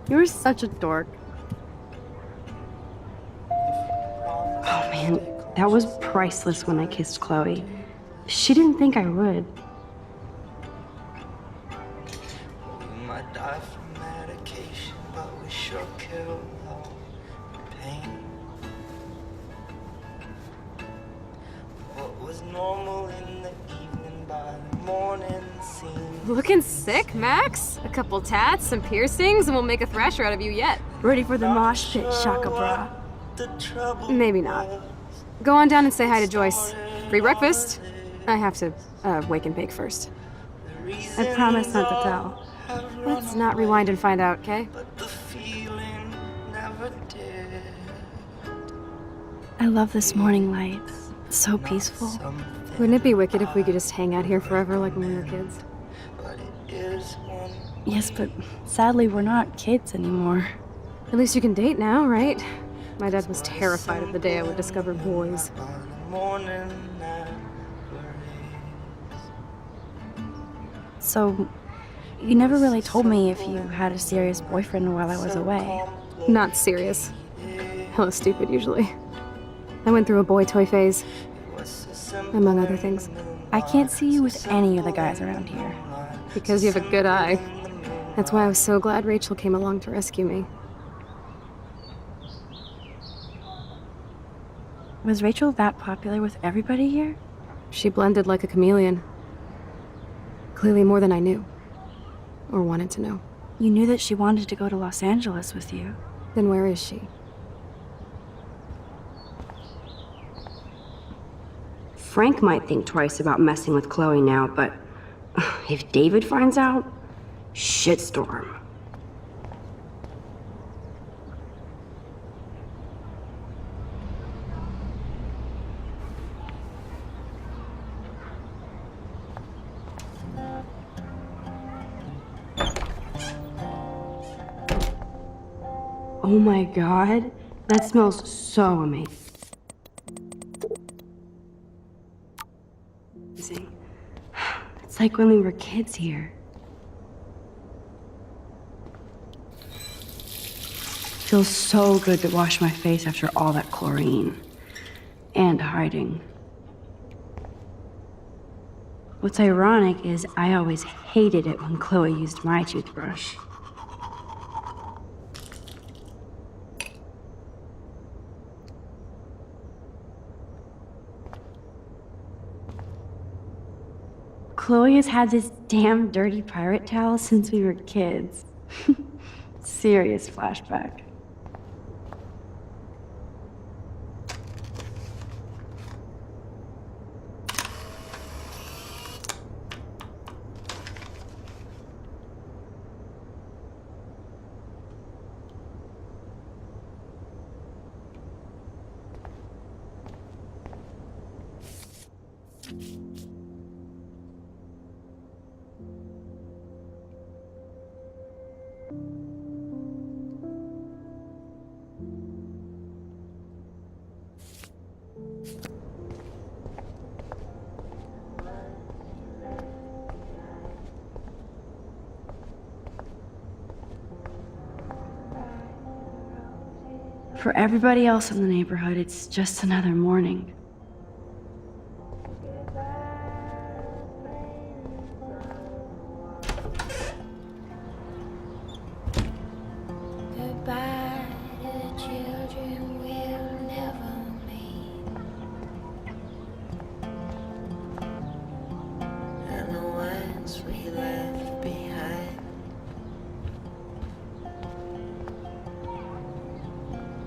You're such a dork. Oh man, that was priceless when I kissed Chloe. She didn't think I would.
We might die from medication, but we sure kill all the pain. What was normal in the evening, by the morning seemed.
Looking sick, Max? A couple tats, some piercings, and we'll make a thrasher out of you yet.
Ready for the mosh pit, Shaka Bra.
The trouble
Maybe not. Go on down and say hi to Joyce. Free breakfast. I have to wake and bake first.
I promise not to tell.
Let's not rewind and find out, okay?
But the feeling never did.
I love this morning light. It's so peaceful.
Wouldn't it be wicked if we could just hang out here forever like when we were kids?
But it is one.
Yes, but sadly we're not kids anymore.
At least you can date now, right? My dad was terrified of the day I would discover boys.
By the morning never is.
So, you never really told me if you had a serious boyfriend while I was away.
Not serious. Hella stupid, usually. I went through a boy toy phase, among other things.
I can't see you with any of the guys around here.
Because you have a good eye. That's why I was so glad Rachel came along to rescue me.
Was Rachel that popular with everybody here?
She blended like a chameleon. Clearly more than I knew. Or wanted to know.
You knew that she wanted to go to Los Angeles with you.
Then where is she?
Frank might think twice about messing with Chloe now, but if David finds out, shitstorm. Oh my god, that smells so amazing. It's like when we were kids here. feels so good to wash my face after all that chlorine. And hiding. What's ironic is I always hated it when Chloe used my toothbrush. Chloe has had this damn dirty pirate towel since we were kids. Serious flashback. For everybody else in the neighborhood, it's just another morning.
Goodbye to the children we'll never meet, and the ones we left behind.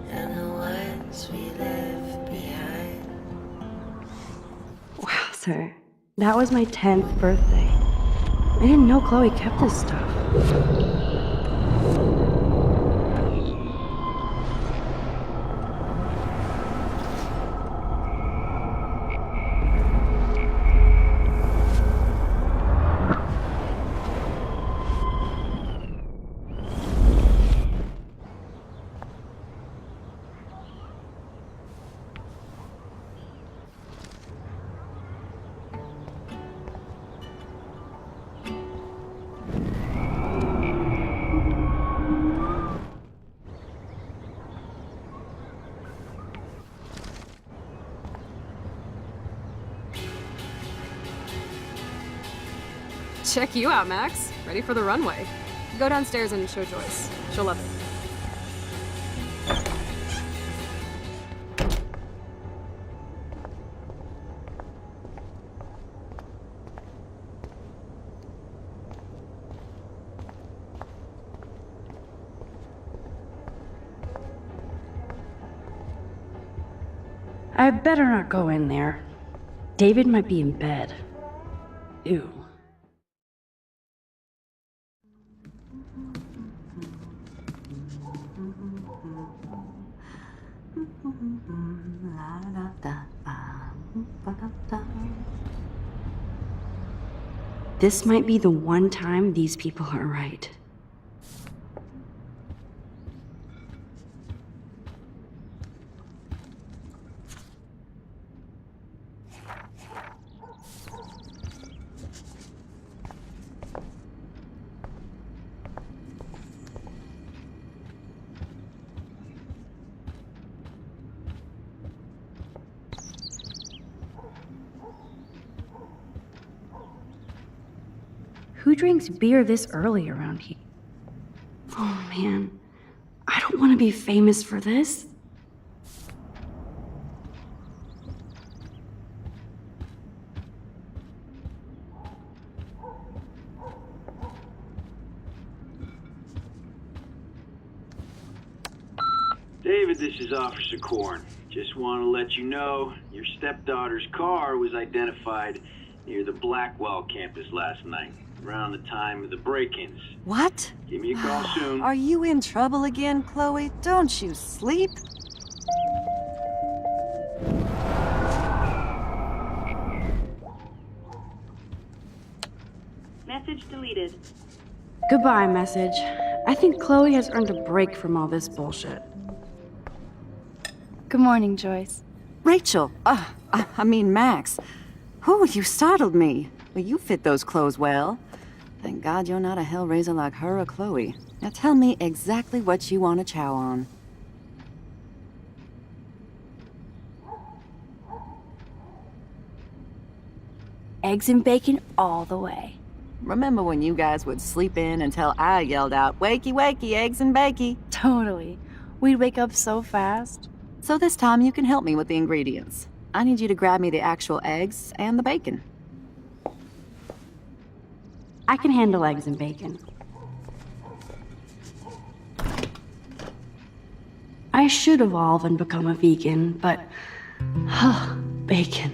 And the ones we left behind.
Wow, sir. That was my 10th birthday. I didn't know Chloe kept this stuff.
Check you out, Max. Ready for the runway. Go downstairs and show Joyce. She'll love it.
I better not go in there. David might be in bed. Ew. This might be the one time these people are right. Who drinks beer this early around here? Oh man, I don't want to be famous for this.
David, this is Officer Korn. Just want to let you know your stepdaughter's car was identified near the Blackwell campus last night, around the time of the break-ins.
What?
Give me a call soon.
Are you in trouble again, Chloe? Don't you sleep?
Message deleted.
Goodbye, message. I think Chloe has earned a break from all this bullshit.
Good morning, Joyce.
Rachel, I mean Max. Oh, you startled me. Well, you fit those clothes well. Thank God you're not a hellraiser like her or Chloe. Now tell me exactly what you want to chow on.
eggs and bacon all the way.
Remember when you guys would sleep in until I yelled out, "Wakey, wakey, eggs and bakey"?
Totally. We'd wake up so fast.
So this time you can help me with the ingredients. I need you to grab me the actual eggs and the bacon.
I can handle eggs and bacon. I should evolve and become a vegan, but... bacon.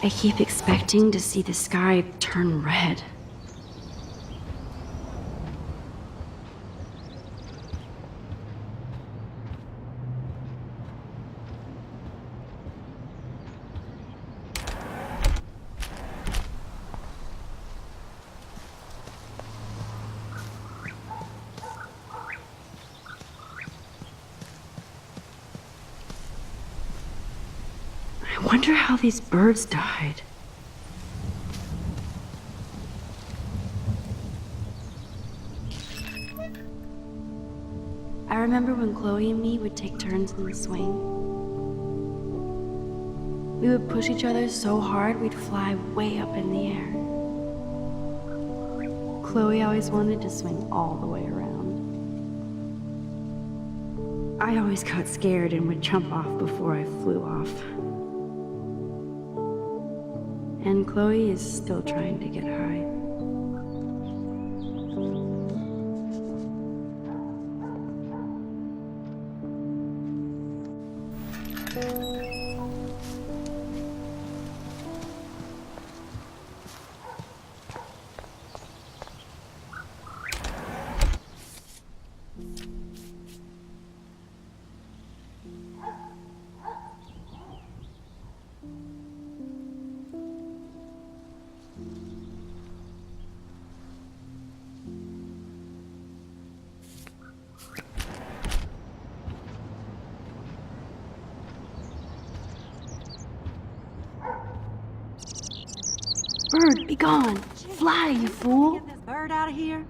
I keep expecting to see the sky turn red. I wonder how these birds died. I remember when Chloe and me would take turns in the swing. We would push each other so hard we'd fly way up in the air. Chloe always wanted to swing all the way around. I always got scared and would jump off before I flew off. And Chloe is still trying to get high. Bird, be gone! Fly, you fool!
Get this bird out of here.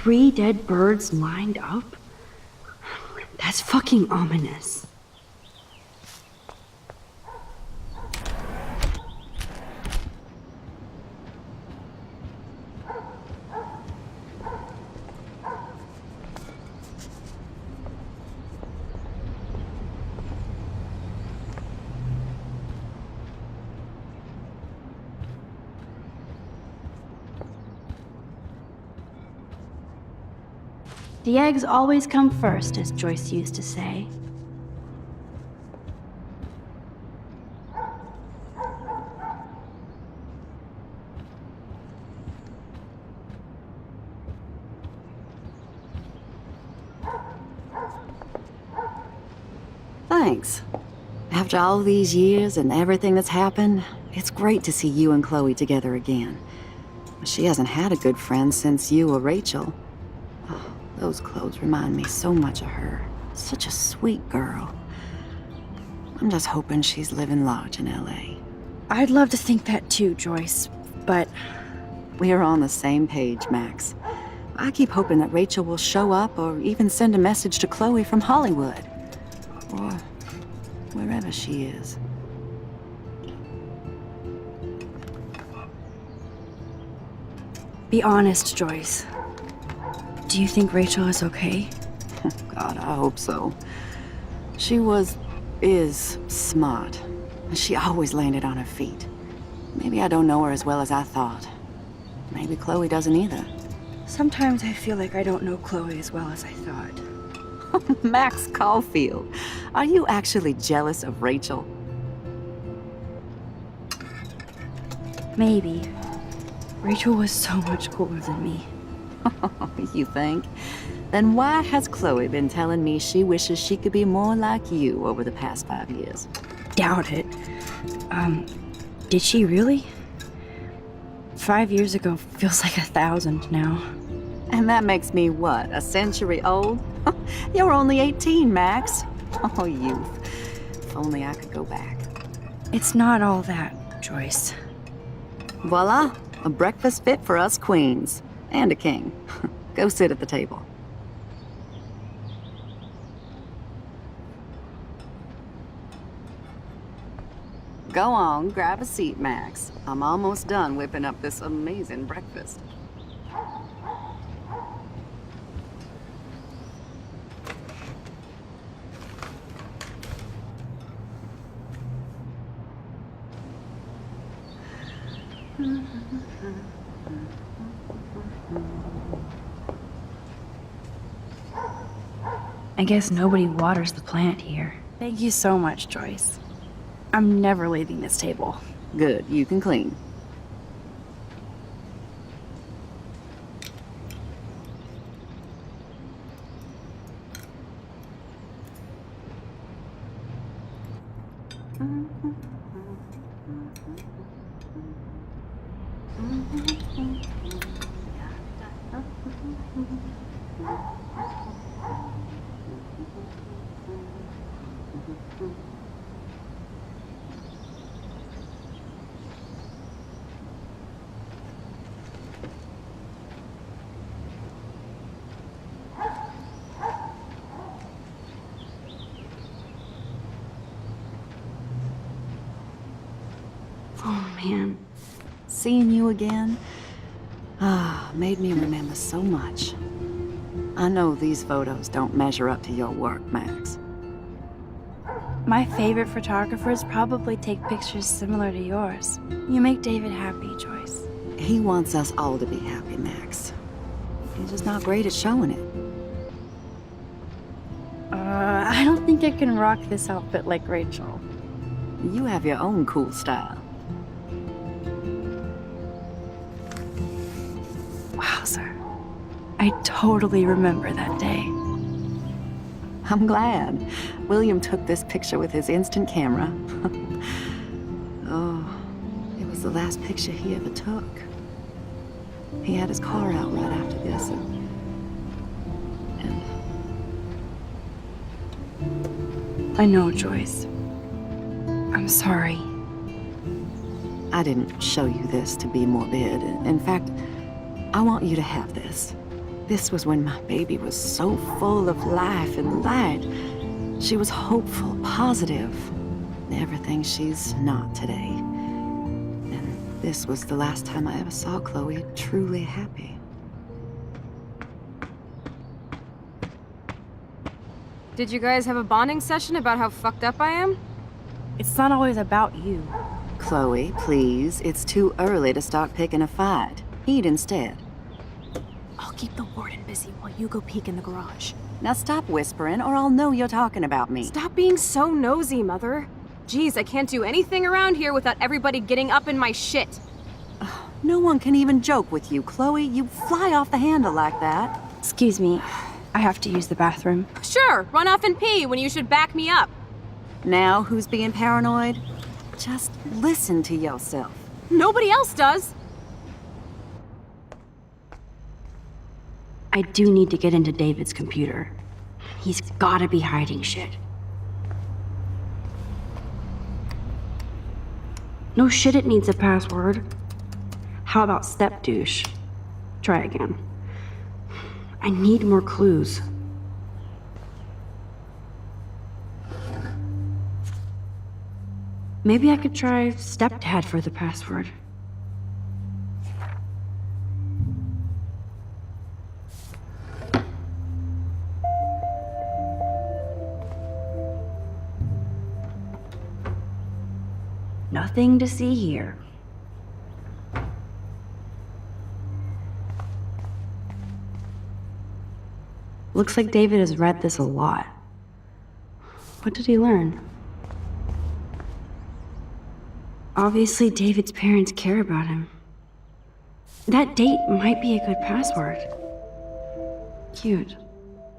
Three dead birds lined up? That's fucking ominous. The eggs always come first, as Joyce used to say.
Thanks. After all these years and everything that's happened, it's great to see you and Chloe together again. She hasn't had a good friend since you or Rachel. Oh, those clothes remind me so much of her. Such a sweet girl. I'm just hoping she's living large in LA.
I'd love to think that too, Joyce, but...
We're on the same page, Max. I keep hoping that Rachel will show up or even send a message to Chloe from Hollywood. Or wherever she is.
Be honest, Joyce. Do you think Rachel is okay?
God, I hope so. She is smart. She always landed on her feet. Maybe I don't know her as well as I thought. Maybe Chloe doesn't either.
Sometimes I feel like I don't know Chloe as well as I thought.
Max Caulfield, are you actually jealous of Rachel?
Maybe. Rachel was so much cooler than me.
You think? Then why has Chloe been telling me she wishes she could be more like you over the past 5 years?
Doubt it. Did she really? 5 years ago feels like 1,000 now.
And that makes me what, a century old? You're only 18, Max. Oh, youth. If only I could go back.
It's not all that, Joyce.
Voila, a breakfast fit for us queens. And a king. Go sit at the table. Go on, grab a seat, Max. I'm almost done whipping up this amazing breakfast.
I guess nobody waters the plant here.
Thank you so much, Joyce. I'm never leaving this table.
Good, you can clean.
Oh, man.
Seeing you again, made me remember so much. I know these photos don't measure up to your work, Max.
My favorite photographers probably take pictures similar to yours. You make David happy, Joyce.
He wants us all to be happy, Max. He's just not great at showing it.
I don't think I can rock this outfit like Rachel.
You have your own cool style.
Wowzer. I totally remember that day.
I'm glad. William took this picture with his instant camera. Oh, it was the last picture he ever took. He had his car out right after this, and
I know, Joyce. I'm sorry.
I didn't show you this to be morbid. In fact, I want you to have this. This was when my baby was so full of life and light. She was hopeful, positive. Everything she's not today. And this was the last time I ever saw Chloe truly happy.
Did you guys have a bonding session about how fucked up I am?
It's not always about you.
Chloe, please. It's too early to start picking a fight. Eat instead.
I'll keep the warden busy while you go peek in the garage.
Now stop whispering, or I'll know you're talking about me.
Stop being so nosy, Mother. Jeez, I can't do anything around here without everybody getting up in my shit.
No one can even joke with you, Chloe. You fly off the handle like that.
Excuse me. I have to use the bathroom.
Sure, run off and pee when you should back me up.
Now who's being paranoid? Just listen to yourself.
Nobody else does.
I do need to get into David's computer. He's gotta be hiding shit. No shit, it needs a password. How about step douche? Try again. I need more clues. Maybe I could try stepdad for the password.
nothing to see here. Looks like David has read this a lot. What did he learn? Obviously, David's parents care about him. That date might be a good password. Cute.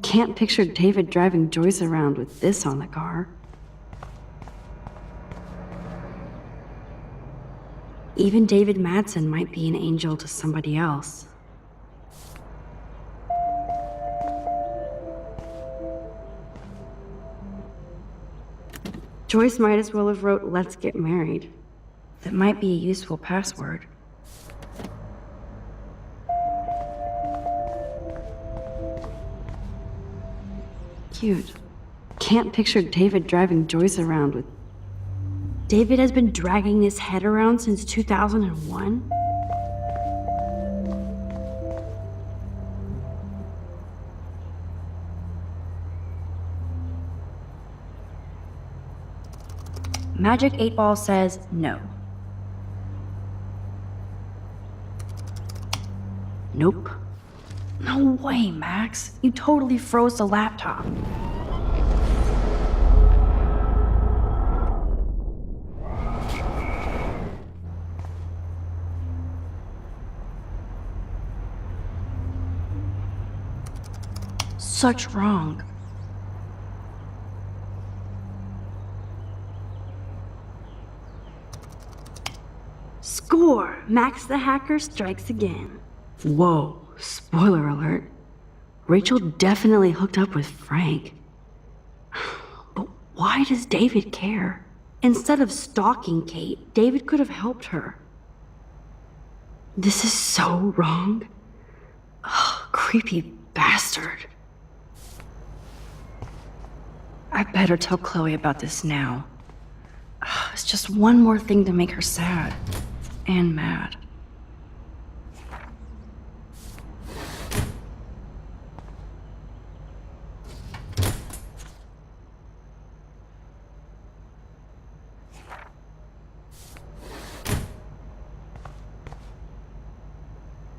Can't picture David driving Joyce around with this on the car. Even David Madsen might be an angel to somebody else. Joyce might as well have wrote, "Let's get married." That might be a useful password. Cute. Can't picture David driving Joyce around with... David has been dragging his head around since 2001? Magic 8 Ball says no. Nope. No way, Max. You totally froze the laptop. Such wrong. Score! Max the hacker strikes again. Whoa, spoiler alert. Rachel definitely hooked up with Frank. But why does David care? Instead of stalking Kate, David could have helped her. This is so wrong. Ugh, creepy bastard. I better tell Chloe about this now. Ugh, it's just one more thing to make her sad. And mad.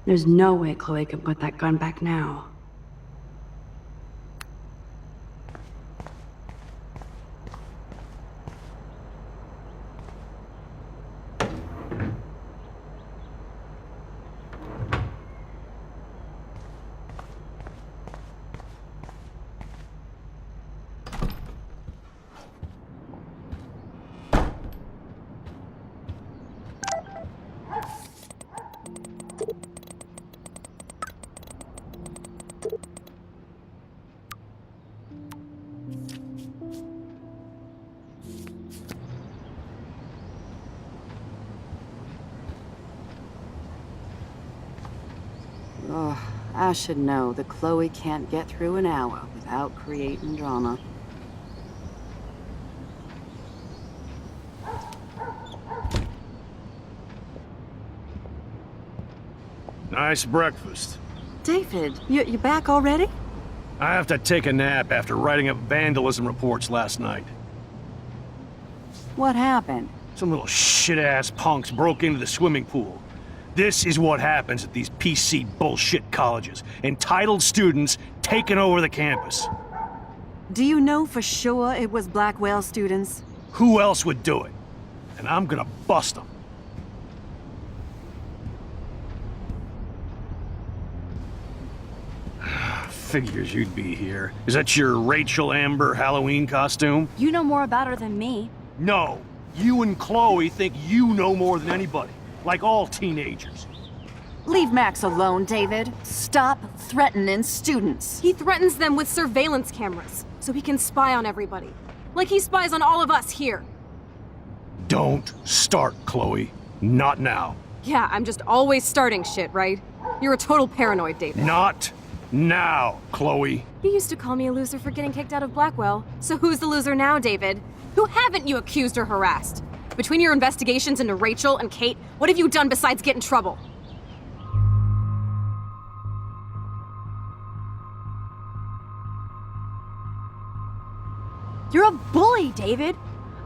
There's no way Chloe can put that gun back now.
Oh, I should know that Chloe can't get through an hour without creating drama.
Nice breakfast.
David, you back already?
I have to take a nap after writing up vandalism reports last night.
What happened?
Some little shit-ass punks broke into the swimming pool. This is what happens at these PC bullshit colleges. Entitled students taking over the campus.
Do you know for sure it was Blackwell students?
Who else would do it? And I'm gonna bust them. Figures you'd be here. Is that your Rachel Amber Halloween costume?
You know more about her than me.
No. You and Chloe think you know more than anybody. Like all teenagers.
Leave Max alone, David. Stop threatening students.
He threatens them with surveillance cameras, so he can spy on everybody. Like he spies on all of us here.
Don't start, Chloe. Not now.
Yeah, I'm just always starting shit, right? You're a total paranoid, David.
Not now, Chloe.
You used to call me a loser for getting kicked out of Blackwell. So who's the loser now, David? Who haven't you accused or harassed? Between your investigations into Rachel and Kate, what have you done besides get in trouble?
You're a bully, David.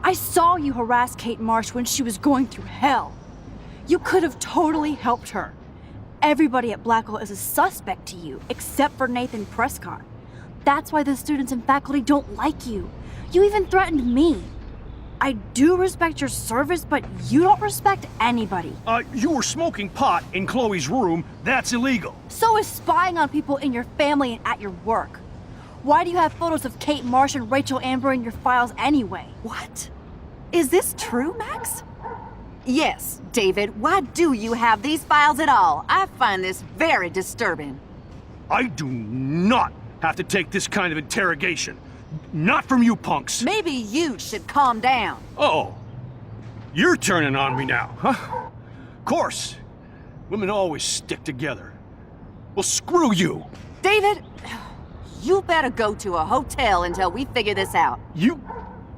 I saw you harass Kate Marsh when she was going through hell. You could have totally helped her. Everybody at Blackwell is a suspect to you, except for Nathan Prescott. That's why the students and faculty don't like you. You even threatened me. I do respect your service, but you don't respect anybody.
You were smoking pot in Chloe's room. That's illegal.
So is spying on people in your family and at your work. Why do you have photos of Kate Marsh and Rachel Amber in your files anyway?
What? Is this true, Max? Yes, David. Why do you have these files at all? I find this very disturbing.
I do not have to take this kind of interrogation. Not from you punks.
Maybe you should calm down.
Oh, you're turning on me now, huh? Of course. Women always stick together. Well, screw you.
David, you better go to a hotel until we figure this out.
You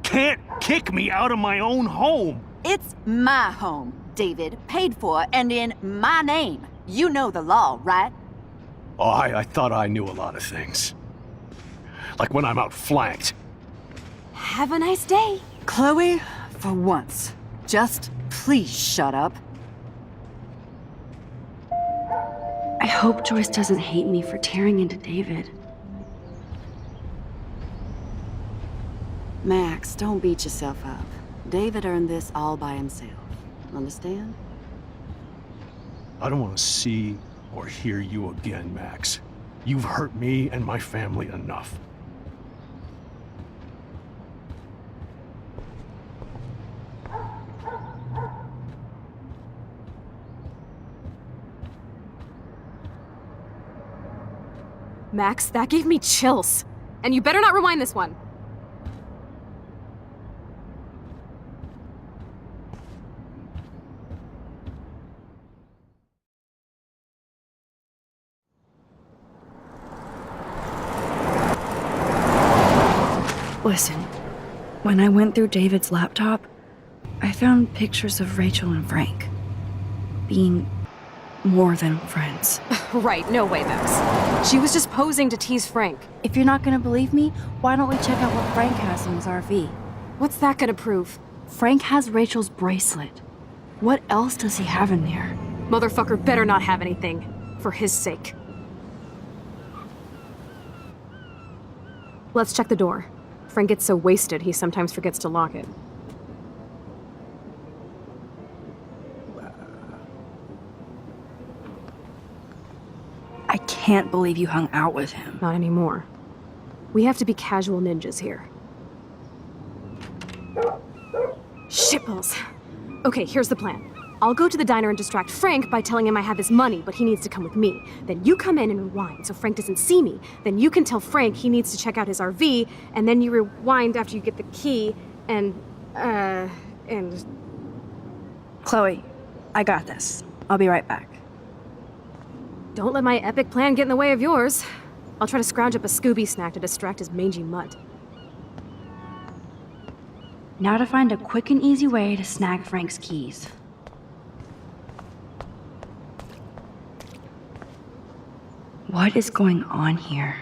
can't kick me out of my own home.
It's my home, David. Paid for and in my name. You know the law, right?
Oh, I thought I knew a lot of things. Like when I'm outflanked.
Have a nice day.
Chloe, for once, just please shut up.
I hope Joyce doesn't hate me for tearing into David.
Max, don't beat yourself up. David earned this all by himself. Understand?
I don't want to see or hear you again, Max. You've hurt me and my family enough.
Max, that gave me chills. And you better not rewind this one.
Listen, when I went through David's laptop, I found pictures of Rachel and Frank being more than friends.
Right, no way, Max. She was just posing to tease Frank.
If you're not gonna believe me, why don't we check out what Frank has in his RV?
What's that gonna prove?
Frank has Rachel's bracelet. What else does he have in there?
Motherfucker better not have anything. For his sake. Let's check the door. Frank gets so wasted, he sometimes forgets to lock it.
I can't believe you hung out with him.
Not anymore. We have to be casual ninjas here. Shitballs. Okay, here's the plan. I'll go to the diner and distract Frank by telling him I have his money, but he needs to come with me. Then you come in and rewind so Frank doesn't see me. Then you can tell Frank he needs to check out his RV, and then you rewind after you get the key, and...
Chloe, I got this. I'll be right back.
Don't let my epic plan get in the way of yours. I'll try to scrounge up a Scooby snack to distract his mangy mutt.
Now to find a quick and easy way to snag Frank's keys. What is going on here?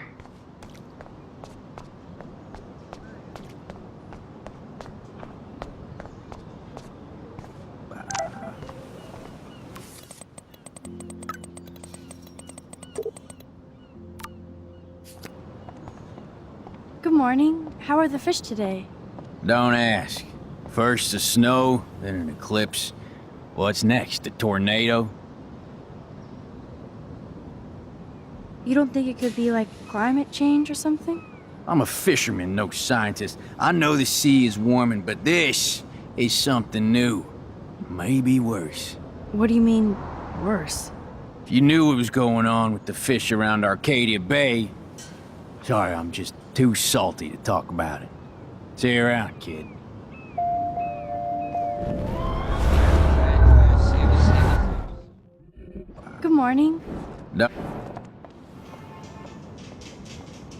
Good morning. How are the fish today?
Don't ask. First the snow, then an eclipse. What's next, a tornado?
You don't think it could be like climate change or something?
I'm a fisherman, no scientist. I know the sea is warming, but this is something new. Maybe worse.
What do you mean, worse?
If you knew what was going on with the fish around Arcadia Bay... Sorry, I'm just too salty to talk about it. See you around, kid.
Good morning.
No.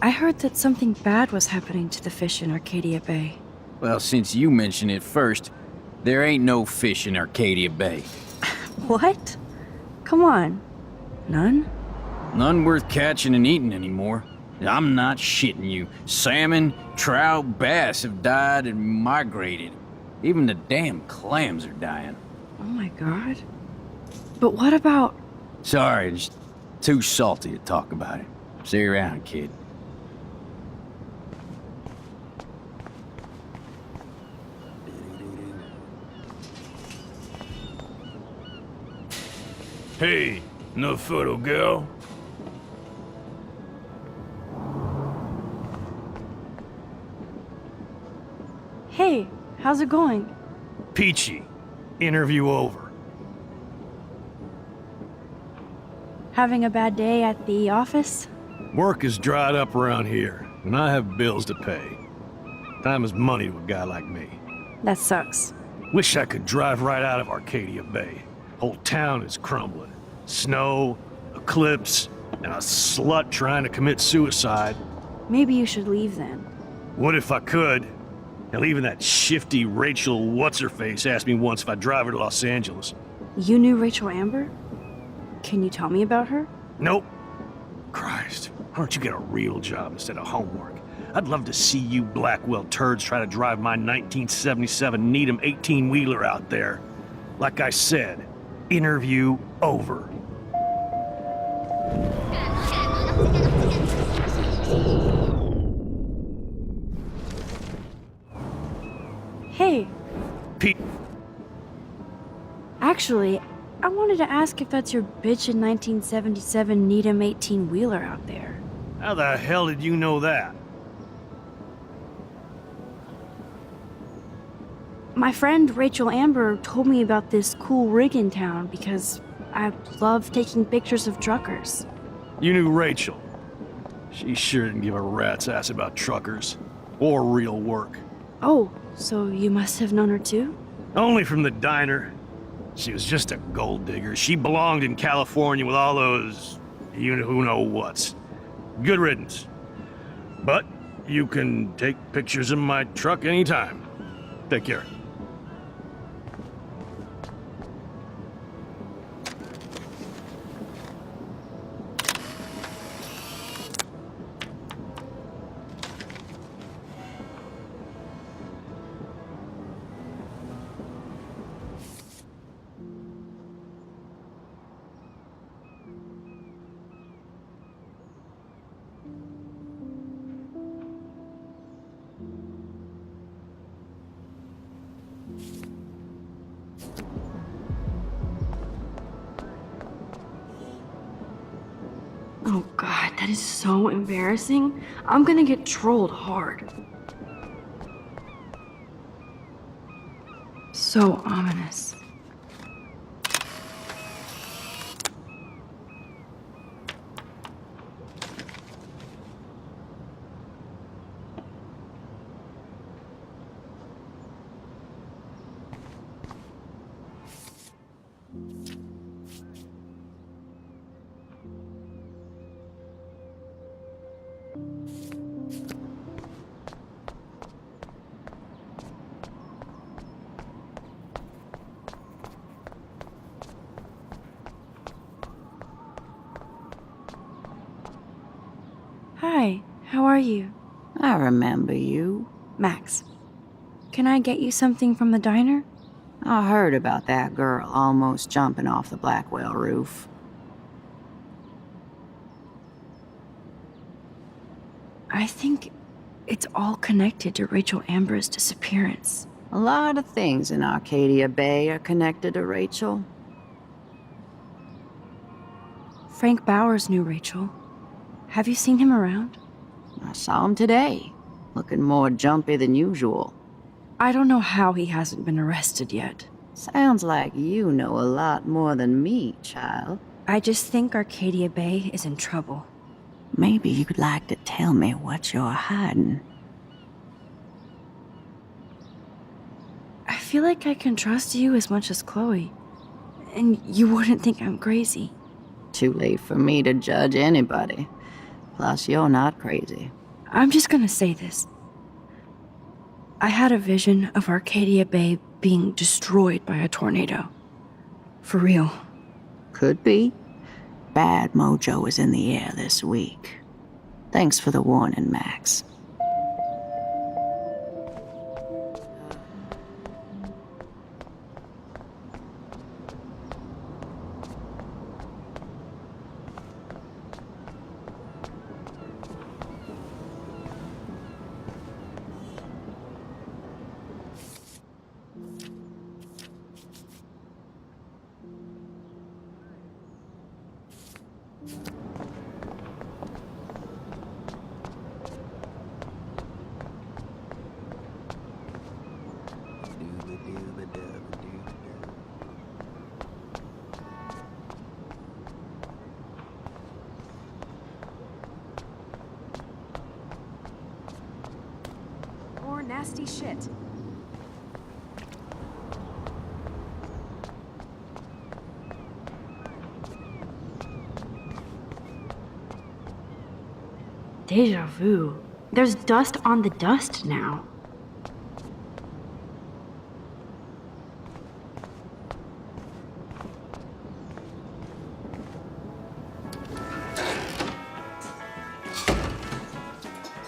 I heard that something bad was happening to the fish in Arcadia Bay.
Well, since you mentioned it first, there ain't no fish in Arcadia Bay.
What? Come on. None?
None worth catching and eating anymore. I'm not shitting you. Salmon, trout, bass have died and migrated. Even the damn clams are dying.
Oh my god. But what about...
Sorry, just too salty to talk about it. See you around, kid.
Hey, no photo girl?
Hey, how's it going?
Peachy. Interview over.
Having a bad day at the office?
Work is dried up around here, and I have bills to pay. Time is money to a guy like me.
That sucks.
Wish I could drive right out of Arcadia Bay. Whole town is crumbling. Snow, eclipse, and a slut trying to commit suicide.
Maybe you should leave then.
What if I could? Hell, even that shifty Rachel What's-Her-Face asked me once if I'd drive her to Los Angeles.
You knew Rachel Amber? Can you tell me about her?
Nope. Christ, why don't you get a real job instead of homework? I'd love to see you Blackwell turds try to drive my 1977 Needham 18-wheeler out there. Like I said, interview over.
Hey.
Pete.
Actually, I wanted to ask if that's your bitchin' 1977 Needham 18-wheeler out there.
How the hell did you know that?
My friend Rachel Amber told me about this cool rig in town because I love taking pictures of truckers.
You knew Rachel. She sure didn't give a rat's ass about truckers. Or real work.
Oh, so you must have known her too?
Only from the diner. She was just a gold digger. She belonged in California with all those you-know-who-know-whats. Good riddance. But you can take pictures of my truck anytime. Take care.
Oh god, that is so embarrassing. I'm gonna get trolled hard.
So ominous.
Hi, how are you?
I remember you.
Max. Can I get you something from the diner?
I heard about that girl almost jumping off the Blackwell roof.
I think it's all connected to Rachel Amber's disappearance.
A lot of things in Arcadia Bay are connected to Rachel.
Frank Bowers knew Rachel. Have you seen him around?
I saw him today, looking more jumpy than usual.
I don't know how he hasn't been arrested yet.
Sounds like you know a lot more than me, child.
I just think Arcadia Bay is in trouble.
Maybe you'd like to tell me what you're hiding.
I feel like I can trust you as much as Chloe. And you wouldn't think I'm crazy.
Too late for me to judge anybody. Plus, you're not crazy.
I'm just gonna say this. I had a vision of Arcadia Bay being destroyed by a tornado. For real.
Could be. Bad mojo is in the air this week. Thanks for the warning, Max.
More nasty shit.
Deja vu. There's dust on the dust now.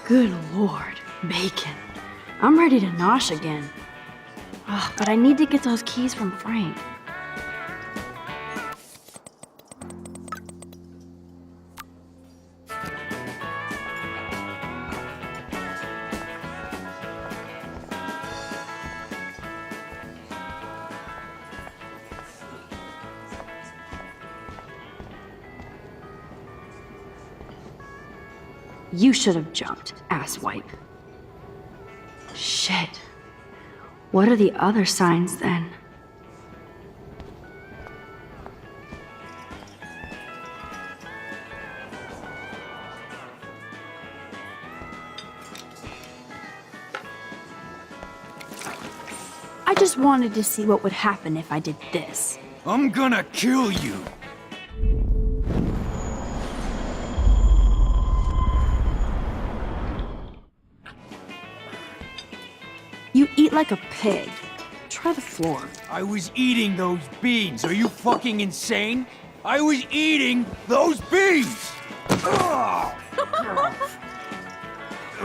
Good lord, bacon. I'm ready to nosh again. Ugh, but I need to get those keys from Frank. You should have jumped, asswipe. Shit. What are the other signs then? I just wanted to see what would happen if I did this.
I'm gonna kill you.
You eat like a pig. Try the floor.
I was eating those beans. Are you fucking insane? I was eating those beans! Ugh.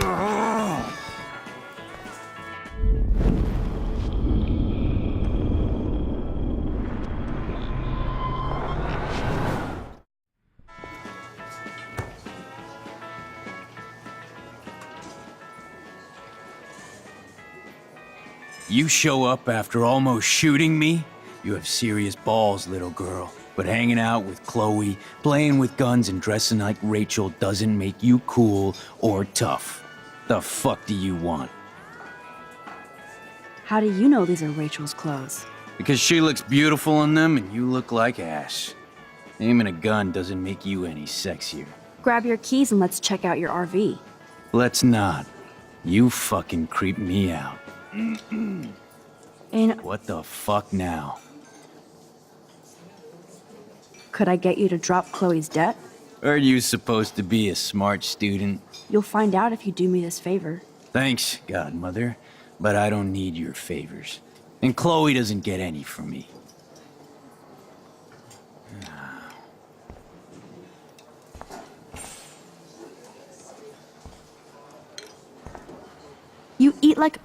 Ugh. You show up after almost shooting me? You have serious balls, little girl. But hanging out with Chloe, playing with guns, and dressing like Rachel doesn't make you cool or tough. The fuck do you want?
How do you know these are Rachel's clothes?
Because she looks beautiful in them and you look like ass. Aiming a gun doesn't make you any sexier.
Grab your keys and let's check out your RV.
Let's not. You fucking creep me out.
And
What the fuck now?
could I get you to drop Chloe's debt?
Are you supposed to be a smart student?
You'll find out if you do me this favor.
Thanks, Godmother, but I don't need your favors. And Chloe doesn't get any from me.
You eat like...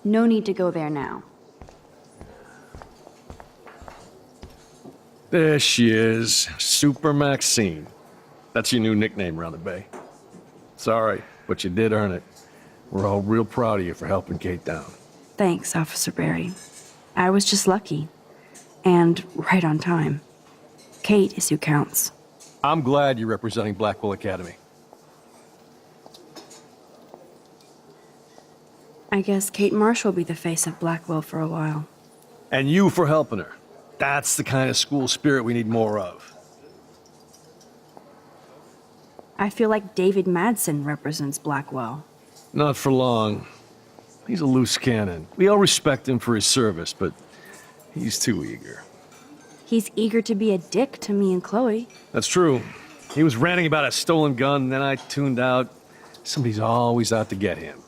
No need to go there now.
There she is, Super Maxine. That's your new nickname around the bay. Sorry, but you did earn it. We're all real proud of you for helping Kate down.
Thanks, Officer Barry. I was just lucky. And right on time. Kate is who counts.
I'm glad you're representing Blackwell Academy.
I guess Kate Marsh will be the face of Blackwell for a while.
And you for helping her. That's the kind of school spirit we need more of.
I feel like David Madsen represents Blackwell.
Not for long. He's a loose cannon. We all respect him for his service, but he's too eager.
He's eager to be a dick to me and Chloe.
That's true. He was ranting about a stolen gun, and then I tuned out. Somebody's always out to get him.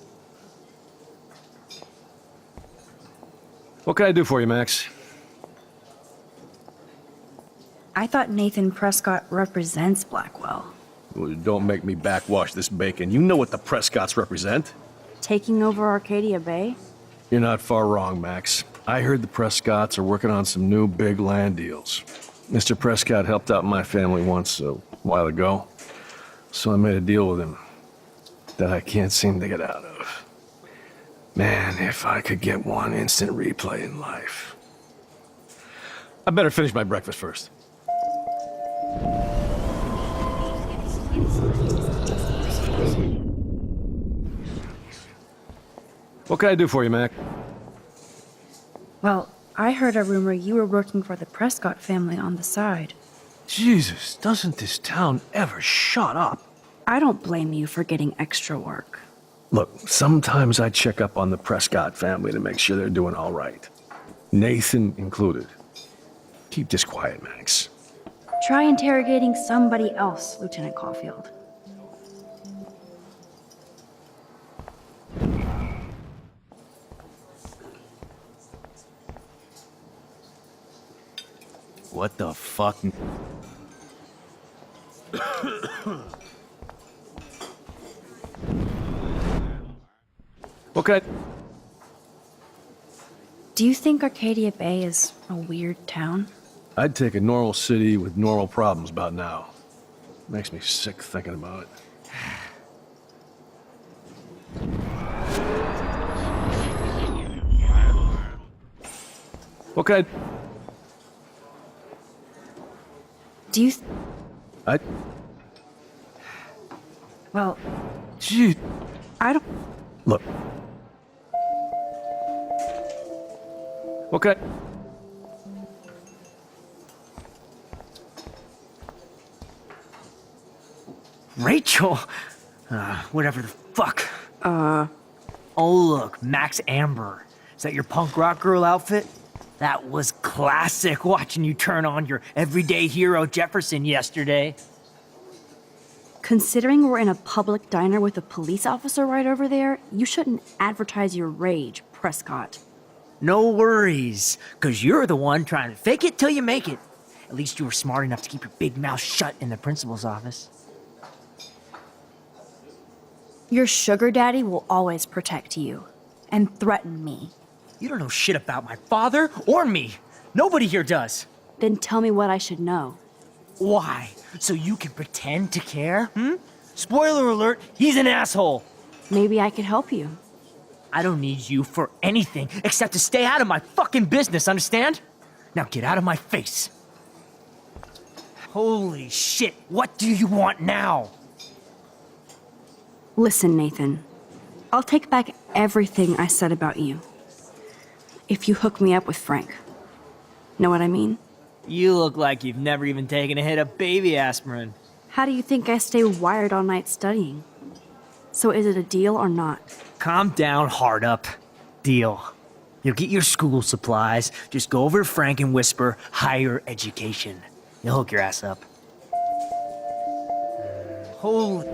What can I do for you, Max?
I thought Nathan Prescott represents Blackwell.
Well, don't make me backwash this bacon. You know what the Prescotts represent.
Taking over Arcadia Bay?
You're not far wrong, Max. I heard the Prescotts are working on some new big land deals.
Mr. Prescott helped out my family once a while ago, so I made a deal with him that I can't seem to get out of. Man, if I could get one instant replay in life. I better finish my breakfast first. What can I do for you, Mac?
Well, I heard a rumor you were working for the Prescott family on the side.
Jesus, doesn't this town ever shut up?
I don't blame you for getting extra work.
Look, sometimes I check up on the Prescott family to make sure they're doing all right. Nathan included. Keep this quiet, Max.
Try interrogating somebody else, Lieutenant Caulfield.
What the fuck?
Okay.
Do you think Arcadia Bay is a weird town?
I'd take a normal city with normal problems about now. Makes me sick thinking about it. Okay.
Do you...
I...
Well...
Gee...
I don't...
Look. Okay.
Rachel? Whatever the fuck. Oh, look, Max Amber. Is that your punk rock girl outfit? That was classic watching you turn on your everyday hero Jefferson yesterday.
Considering we're in a public diner with a police officer right over there, you shouldn't advertise your rage, Prescott.
No worries, because you're the one trying to fake it till you make it. At least you were smart enough to keep your big mouth shut in the principal's office.
Your sugar daddy will always protect you and threaten me.
You don't know shit about my father or me. Nobody here does.
Then tell me what I should know.
Why? So you can pretend to care? Spoiler alert, he's an asshole.
Maybe I could help you.
I don't need you for anything except to stay out of my fucking business, understand? Now get out of my face. Holy shit, what do you want now?
Listen, Nathan. I'll take back everything I said about you. If you hook me up with Frank. Know what I mean?
You look like you've never even taken a hit of baby aspirin.
How do you think I stay wired all night studying? So is it a deal or not?
Calm down, hard up. Deal. You'll get your school supplies. Just go over to Frank and whisper higher education. He'll hook your ass up. Holy...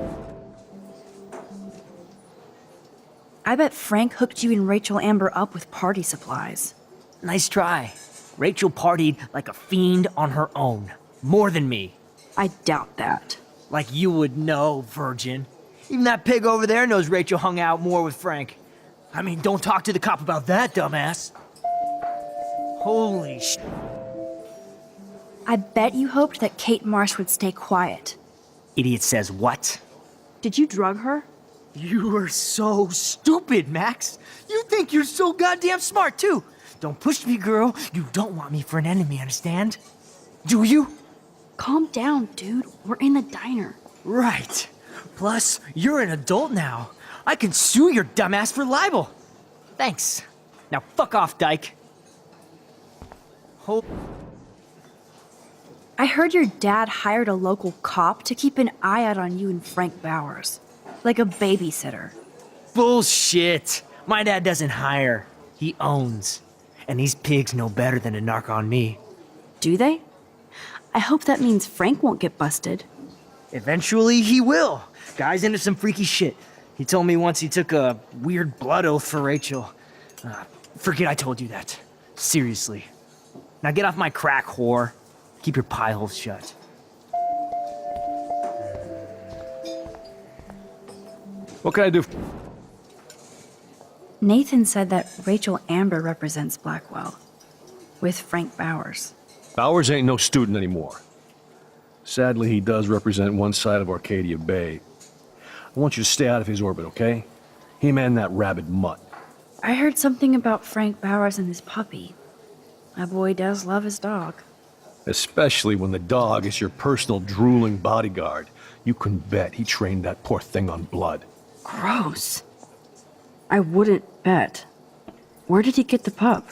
I bet Frank hooked you and Rachel Amber up with party supplies.
Nice try. Rachel partied like a fiend on her own. More than me.
I doubt that.
Like you would know, virgin. Even that pig over there knows Rachel hung out more with Frank. I mean, don't talk to the cop about that, dumbass. Holy sh...
I bet you hoped that Kate Marsh would stay quiet.
Idiot says what?
Did you drug her?
You are so stupid, Max. You think you're so goddamn smart, too. Don't push me, girl. You don't want me for an enemy, understand? Do you?
Calm down, dude. We're in the diner.
Right. Plus, you're an adult now. I can sue your dumbass for libel. Thanks. Now fuck off, dyke. Hope.
I heard your dad hired a local cop to keep an eye out on you and Frank Bowers. Like a babysitter.
Bullshit. My dad doesn't hire. He owns. And these pigs know better than to narc on me.
Do they? I hope that means Frank won't get busted.
Eventually he will. Guy's into some freaky shit. He told me once he took a weird blood oath for Rachel. Forget I told you that. Seriously. Now get off my crack, whore. Keep your pie holes shut.
What can I do?
Nathan said that Rachel Amber represents Blackwell. With Frank Bowers.
Bowers ain't no student anymore. Sadly, he does represent one side of Arcadia Bay. I want you to stay out of his orbit, okay? Him and that rabid mutt.
I heard something about Frank Bowers and his puppy. My boy does love his dog.
Especially when the dog is your personal drooling bodyguard. You can bet he trained that poor thing on blood.
Gross. I wouldn't bet. Where did he get the pup?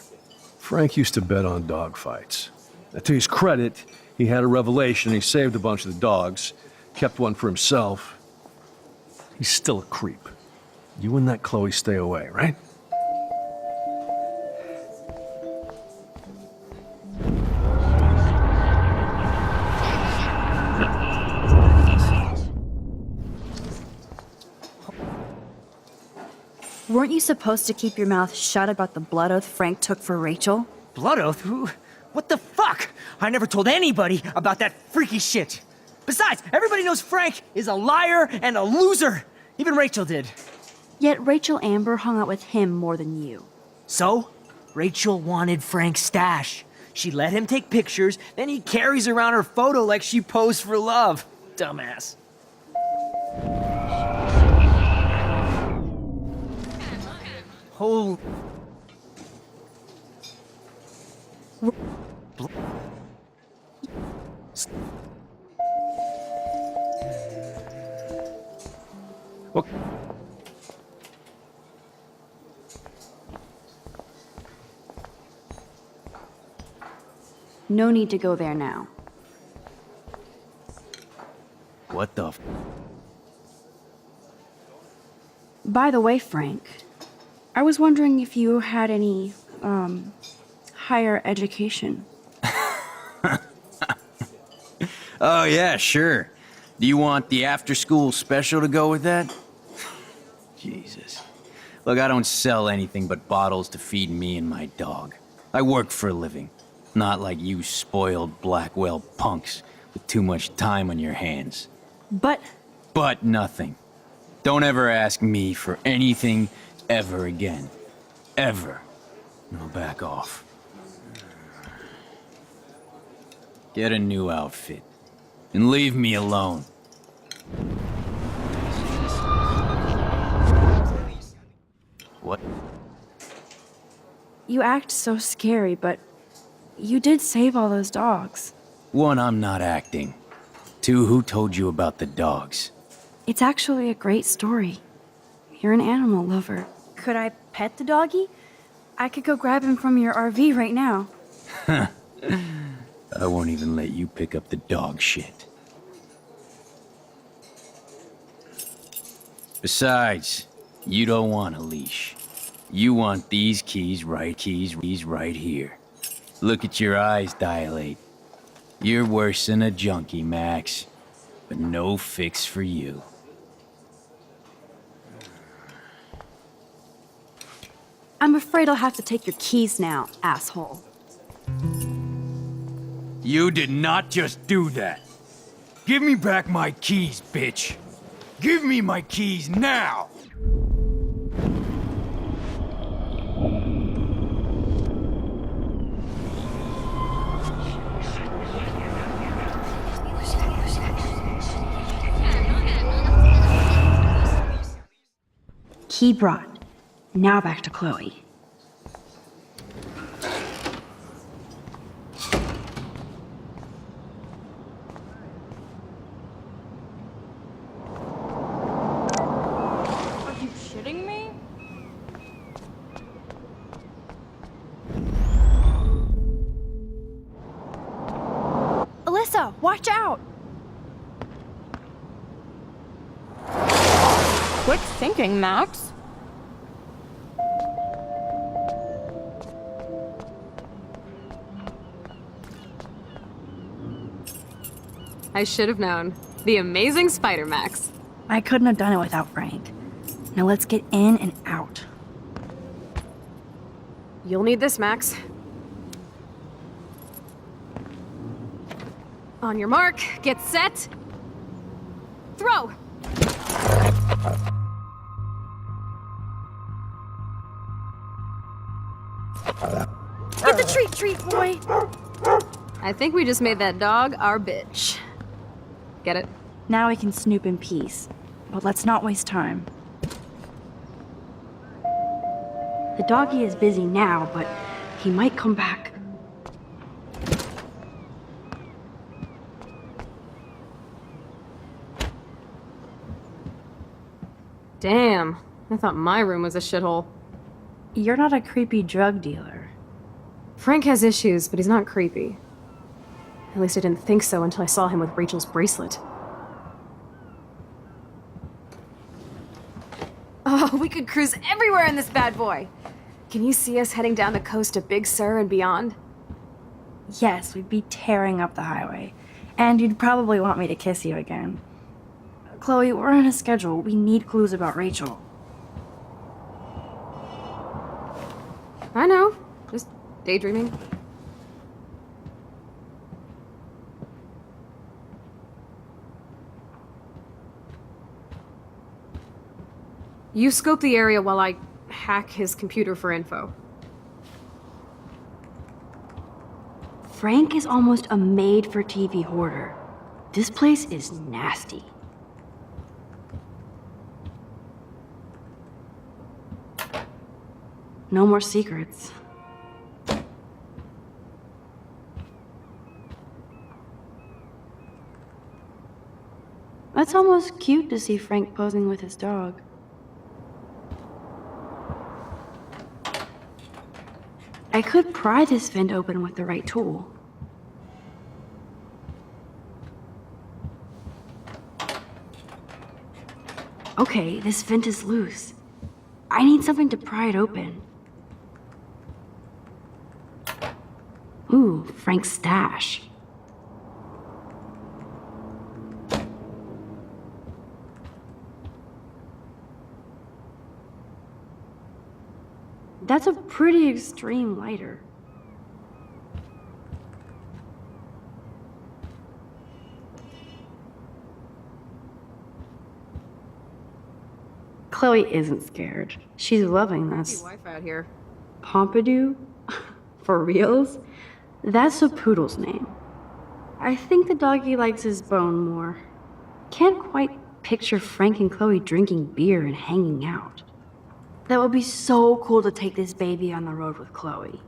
Frank used to bet on dog fights. Now, to his credit, he had a revelation. He saved a bunch of the dogs, kept one for himself. He's still a creep. You and that Chloe stay away, right?
Weren't you supposed to keep your mouth shut about the blood oath Frank took for Rachel?
Blood oath? Who? What the fuck? I never told anybody about that freaky shit. Besides, everybody knows Frank is a liar and a loser. Even Rachel did.
Yet Rachel Amber hung out with him more than you.
So, Rachel wanted Frank's stash. She let him take pictures, then he carries around her photo like she posed for love. Dumbass. Whole...
What?
No need to go there now.
What the f?
By the way, Frank, I was wondering if you had any, higher education.
Oh, yeah, sure. Do you want the after-school special to go with that? Jesus. Look, I don't sell anything but bottles to feed me and my dog. I work for a living. Not like you spoiled Blackwell punks with too much time on your hands.
But
nothing. Don't ever ask me for anything ever again. Ever. Now back off. Get a new outfit. And leave me alone. What?
you act so scary, but you did save all those dogs.
One, I'm not acting. Two, who told you about the dogs?
It's actually a great story. You're an animal lover. Could I pet the doggy? I could go grab him from your RV right now.
I won't even let you pick up the dog shit. Besides, you don't want a leash. You want these keys right here. Look at your eyes dilate. You're worse than a junkie, Max. But no fix for you.
I'm afraid I'll have to take your keys now, asshole.
You did not just do that. Give me back my keys, bitch. Give me my keys now!
Key brought. Now back to Chloe.
Are you shitting me?
Alyssa, watch out!
Quick thinking, Max. I should have known. The amazing Spider Max.
I couldn't have done it without Frank. Now let's get in and out.
You'll need this, Max. On your mark, get set, throw!
Get the treat, boy!
I think we just made that dog our bitch. Get it?
Now we can snoop in peace. But let's not waste time.
The doggy is busy now, but he might come back.
Damn, I thought my room was a shithole.
You're not a creepy drug dealer.
Frank has issues, but he's not creepy. At least I didn't think so until I saw him with Rachel's bracelet. Oh, we could cruise everywhere in this bad boy! Can you see us heading down the coast to Big Sur and beyond?
Yes, we'd be tearing up the highway. And you'd probably want me to kiss you again. Chloe, we're on a schedule. We need clues about Rachel.
I know. Just daydreaming. You scope the area while I hack his computer for info.
Frank is almost a made-for-TV hoarder. This place is nasty. No more secrets. That's almost cute to see Frank posing with his dog. I could pry this vent open with the right tool. Okay, this vent is loose. I need something to pry it open. Ooh, Frank's stash. That's a pretty extreme lighter. Chloe isn't scared. She's loving this.
Wife out here.
Pompidou? For reals? That's a poodle's name. I think the doggy likes his bone more. Can't quite picture Frank and Chloe drinking beer and hanging out. That would be so cool to take this baby on the road with Chloe.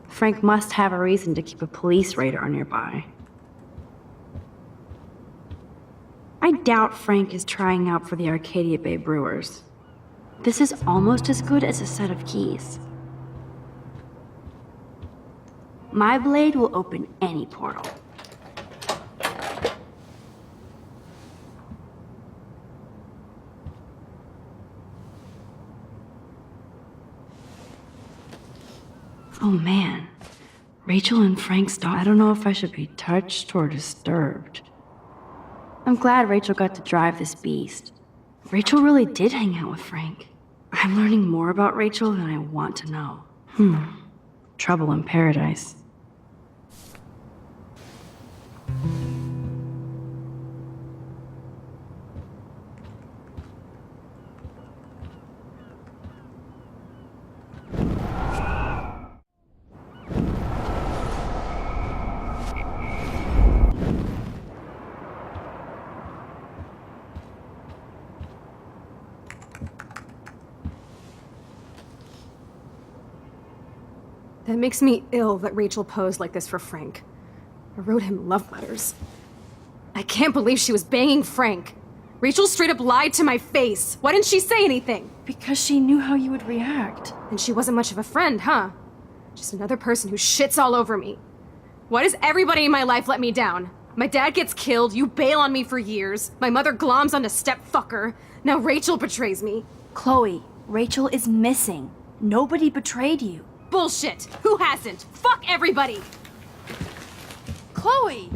Frank must have a reason to keep a police radar nearby. I doubt Frank is trying out for the Arcadia Bay Brewers. This is almost as good as a set of keys. My blade will open any portal. Oh man, Rachel and Frank's dog. I don't know if I should be touched or disturbed. I'm glad Rachel got to drive this beast. Rachel really did hang out with Frank. I'm learning more about Rachel than I want to know. Trouble in paradise.
That makes me ill that Rachel posed like this for Frank. I wrote him love letters. I can't believe she was banging Frank. Rachel straight up lied to my face. Why didn't she say anything?
Because she knew how you would react.
And she wasn't much of a friend, huh? Just another person who shits all over me. Why does everybody in my life let me down? My dad gets killed, you bail on me for years, my mother gloms onto stepfucker, now Rachel betrays me.
Chloe, Rachel is missing. Nobody betrayed you.
Bullshit! Who hasn't? Fuck everybody!
Chloe!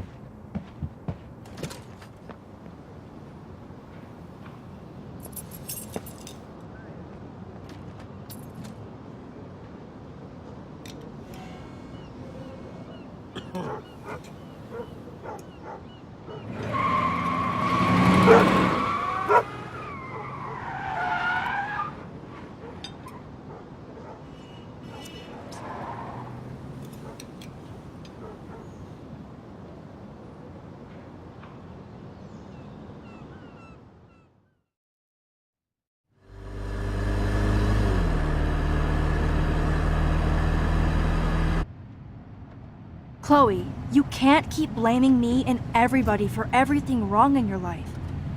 Chloe, you can't keep blaming me and everybody for everything wrong in your life.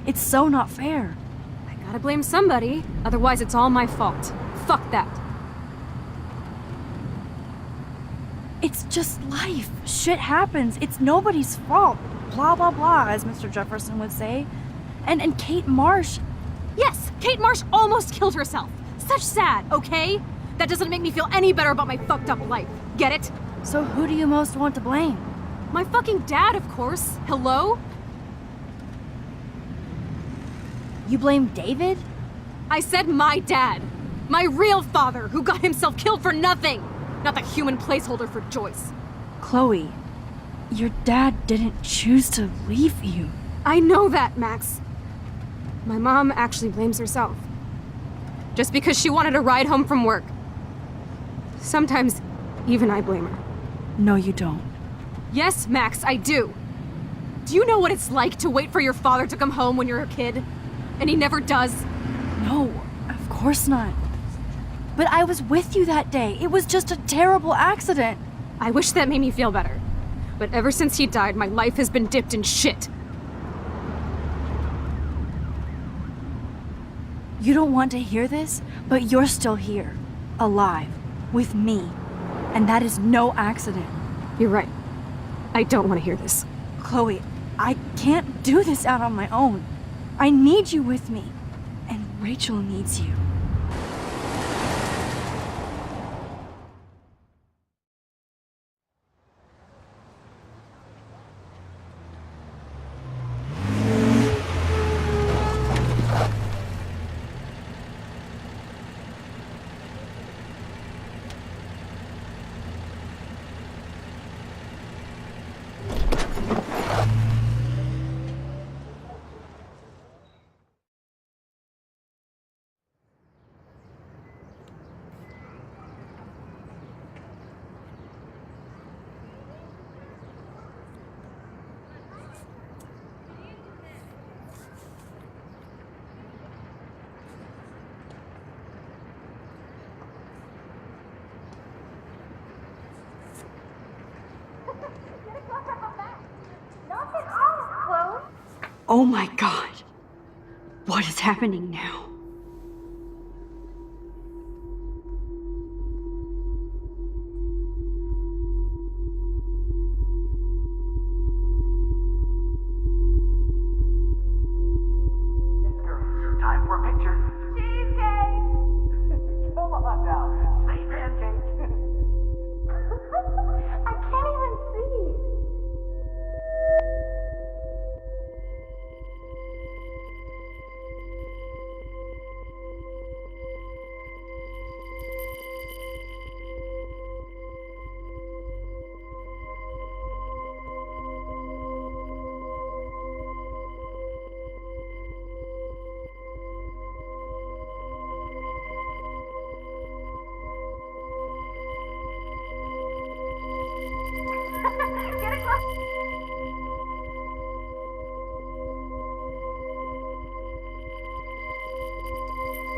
It's so not fair.
I gotta blame somebody, otherwise it's all my fault. Fuck that.
It's just life. Shit happens. It's nobody's fault. Blah, blah, blah, as Mr. Jefferson would say. And Kate Marsh.
Yes, Kate Marsh almost killed herself. Such sad, okay? That doesn't make me feel any better about my fucked up life. Get it?
So who do you most want to blame?
My fucking dad, of course. Hello?
You blame David?
I said my dad. My real father, who got himself killed for nothing. Not the human placeholder for Joyce.
Chloe, your dad didn't choose to leave you.
I know that, Max. My mom actually blames herself. Just because she wanted a ride home from work. Sometimes, even I blame her.
No, you don't.
Yes, Max, I do. Do you know what it's like to wait for your father to come home when you're a kid? And he never does?
No, of course not. But I was with you that day. It was just a terrible accident.
I wish that made me feel better. But ever since he died, my life has been dipped in shit.
You don't want to hear this, but you're still here. Alive. With me. And that is no accident.
You're right. I don't want to hear this.
Chloe, I can't do this out on my own. I need you with me. And Rachel needs you.
Oh my god. What is happening now?
Time for a picture. Cheesecake! Come on now. Say pancakes.
I can't even see.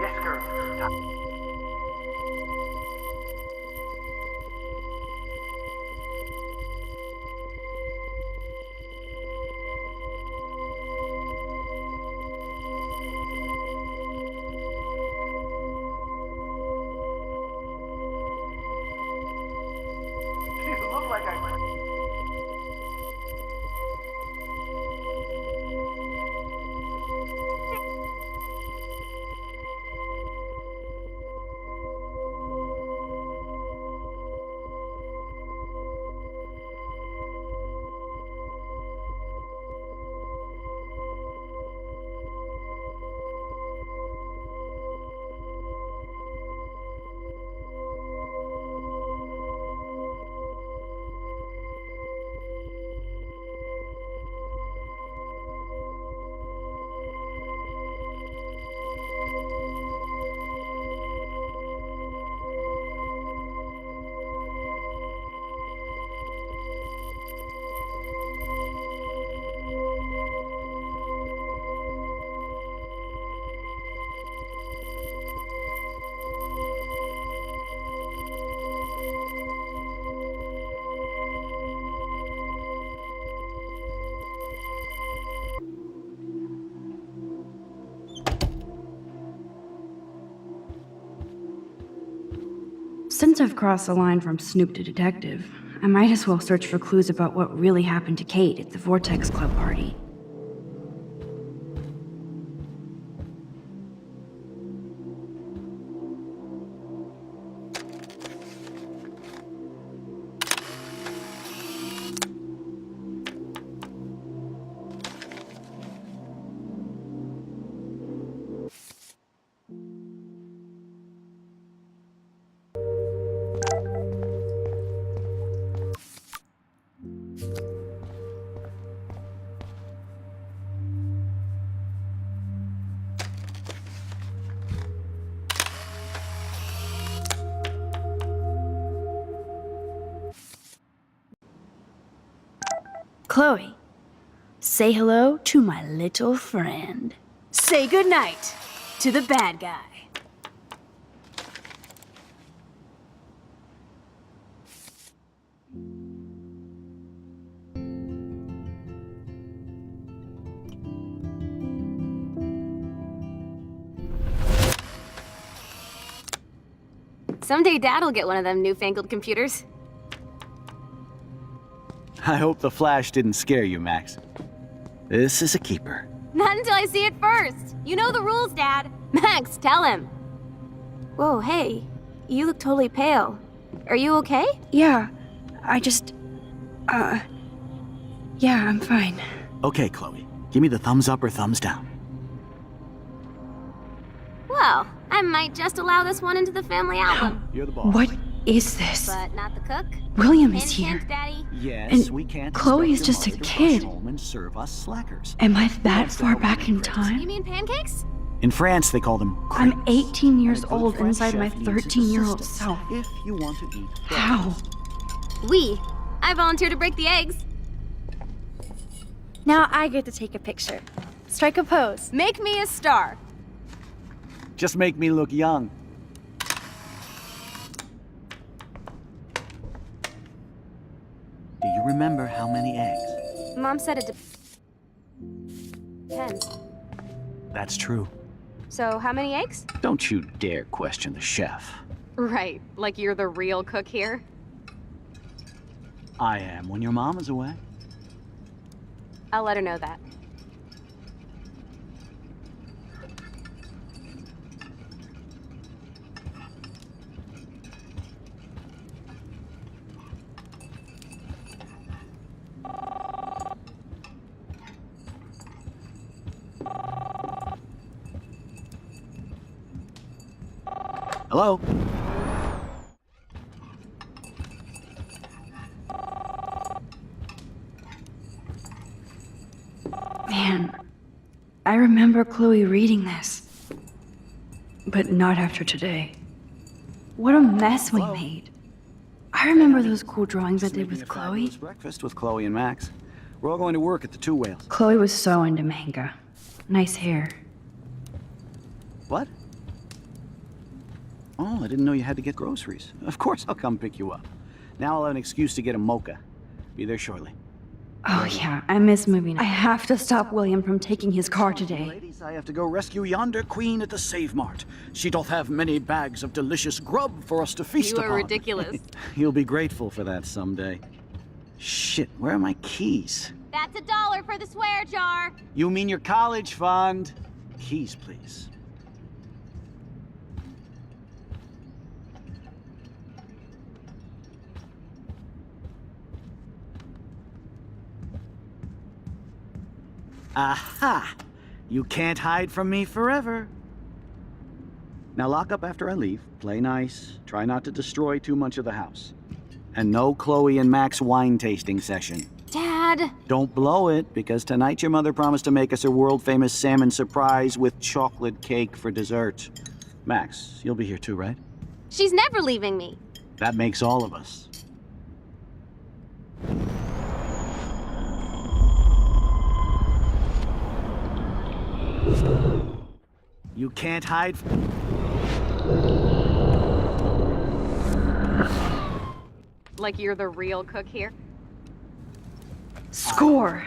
Yes, girl. You look like I...
Since I've crossed the line from snoop to detective, I might as well search for clues about what really happened to Kate at the Vortex Club party. Chloe, say hello to my little friend.
Say goodnight to the bad guy.
Someday Dad'll get one of them newfangled computers.
I hope the flash didn't scare you, Max. This is a keeper.
Not until I see it first. You know the rules, Dad. Max, tell him. Whoa, hey. You look totally pale. Are you okay?
Yeah, yeah, I'm fine.
Okay, Chloe. Give me the thumbs up or thumbs down.
Well, I might just allow this one into the family album.
You're the boss.
What is this?
But not the cook.
William is
Hint,
here.
hint, Daddy.
Yes,
And
we can't
Chloe
expect
is just a
your mother to
kid.
rush home and serve us slackers.
Am I that far back in
You
time?
mean pancakes?
In France, they call them
I'm
crepes.
18 years
And a good
old
French
inside my
chef needs his
13-year-old
assistance
self.
If you want to eat
How?
I volunteer to break the eggs.
Now I get to take a picture. Strike a pose.
Make me a star.
Just make me look young. Do you remember how many eggs?
Mom said it depends.
That's true.
So how many eggs?
Don't you dare question the chef.
Right, like you're the real cook here.
I am when your mom is away.
I'll let her know that.
Hello?
Man, I remember Chloe reading this. But not after today. What a mess we made. I remember those cool drawings I did with Chloe.
Breakfast with Chloe and Max. We're all going to work at the Two Whales.
Chloe was so into manga. Nice hair.
What? Oh, I didn't know you had to get groceries. Of course I'll come pick you up. Now I'll have an excuse to get a mocha. Be there shortly.
Oh yeah, I miss movie night. I have to stop William from taking his car today.
Ladies, I have to go rescue yonder queen at the Save Mart. She doth have many bags of delicious grub for us to feast
You
upon.
are ridiculous.
You'll be grateful for that someday. Shit, where are my keys?
That's $1 for the swear jar.
You mean your college fund? Keys, please. Aha! You can't hide from me forever. Now lock up after I leave. Play nice. Try not to destroy too much of the house. And no Chloe and Max wine tasting session.
Dad.
Don't blow it, because tonight your mother promised to make us a world-famous salmon surprise with chocolate cake for dessert. Max, you'll be here too, right?
She's never leaving me.
That makes all of us. You can't hide.
Like you're the real cook here.
Score!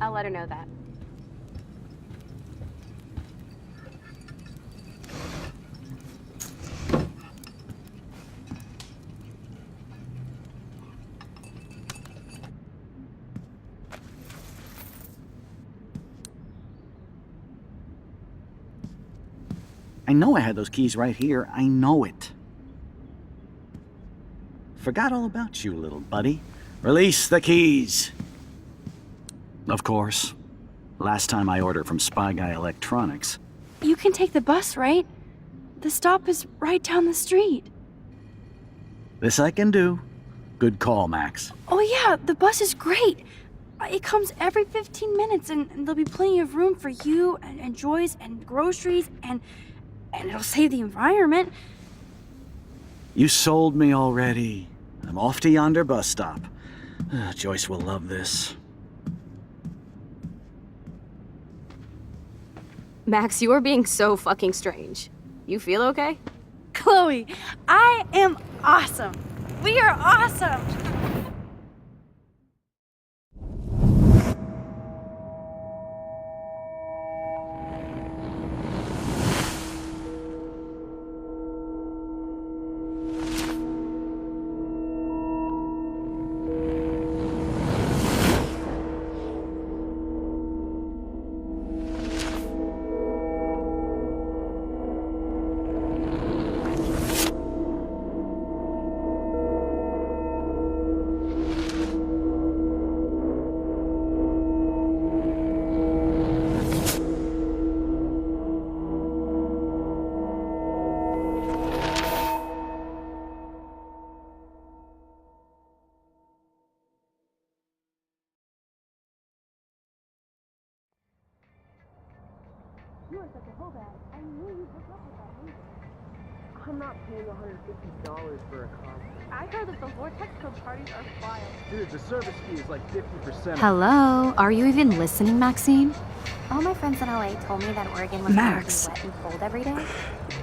I'll let her know that.
I know I had those keys right here. I know it. Forgot all about you, little buddy. Release the keys. Of course. Last time I ordered from Spy Guy Electronics.
You can take the bus, right? The stop is right down the street.
This I can do. Good call, Max.
Oh yeah, the bus is great. It comes every 15 minutes and there'll be plenty of room for you and Joyce and groceries and it'll save the environment.
You sold me already. I'm off to yonder bus stop. Joyce will love this.
Max, you are being so fucking strange. You feel okay?
Chloe, I am awesome. We are awesome.
You are such a holdback. I knew you'd hook up with that loser. I'm not paying $150 for a concert.
I heard that the Vortex Club parties are wild.
Dude, the service fee is like 50%.
Hello? Are you even listening, Maxine?
All my friends in LA told me that Oregon was
Max.
wet and cold every day.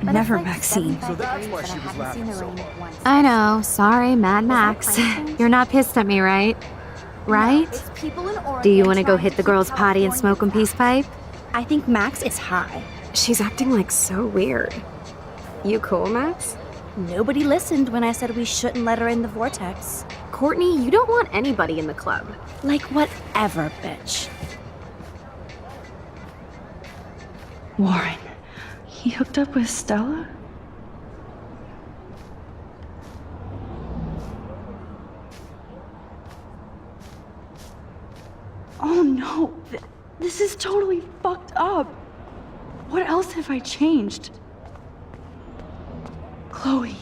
But
Never
it's like
Maxine.
75
So that's
degrees
why
and
she
I
was
haven't seen
laughing
the
so
rain
hard.
once.
I know. Sorry, Mad Max. You're not pissed at me, right? Right?
It's people in Oregon.
Do you want to go
trying
hit the
keep
girls' potty and
California
smoke a peace pipe?
I think Max is high.
She's acting like so weird. You cool, Max?
Nobody listened when I said we shouldn't let her in the Vortex.
Courtney, you don't want anybody in the club.
Like, whatever, bitch.
Warren, he hooked up with Stella? Oh no, this is totally fucked up. What else have I changed? Chloe.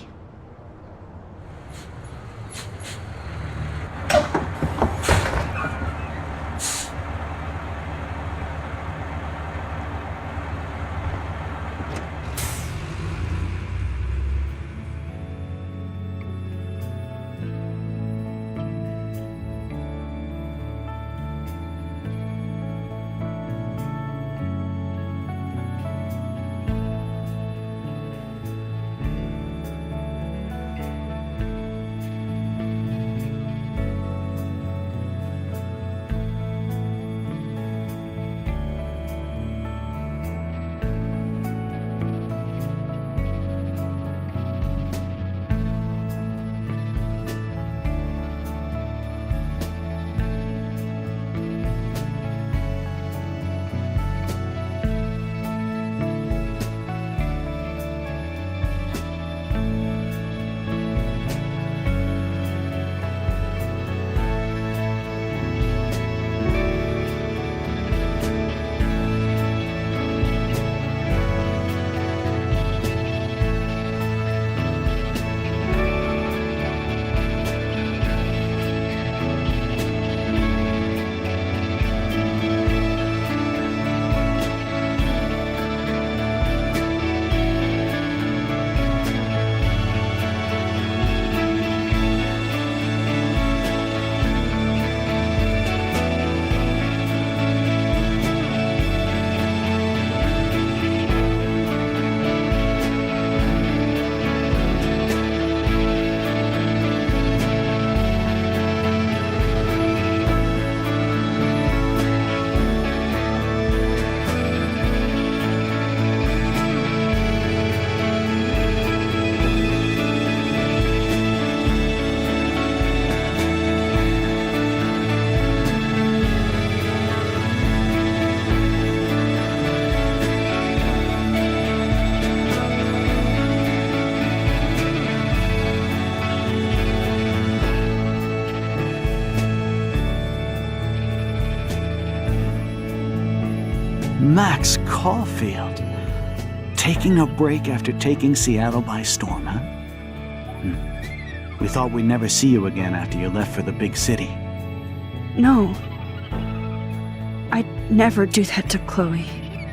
Max Caulfield. Taking a break after taking Seattle by storm, huh? We thought we'd never see you again after you left for the big city.
No. I'd never do that to Chloe.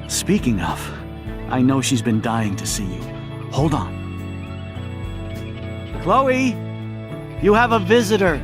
Speaking of, I know she's been dying to see you. Hold on. Chloe, you have a visitor.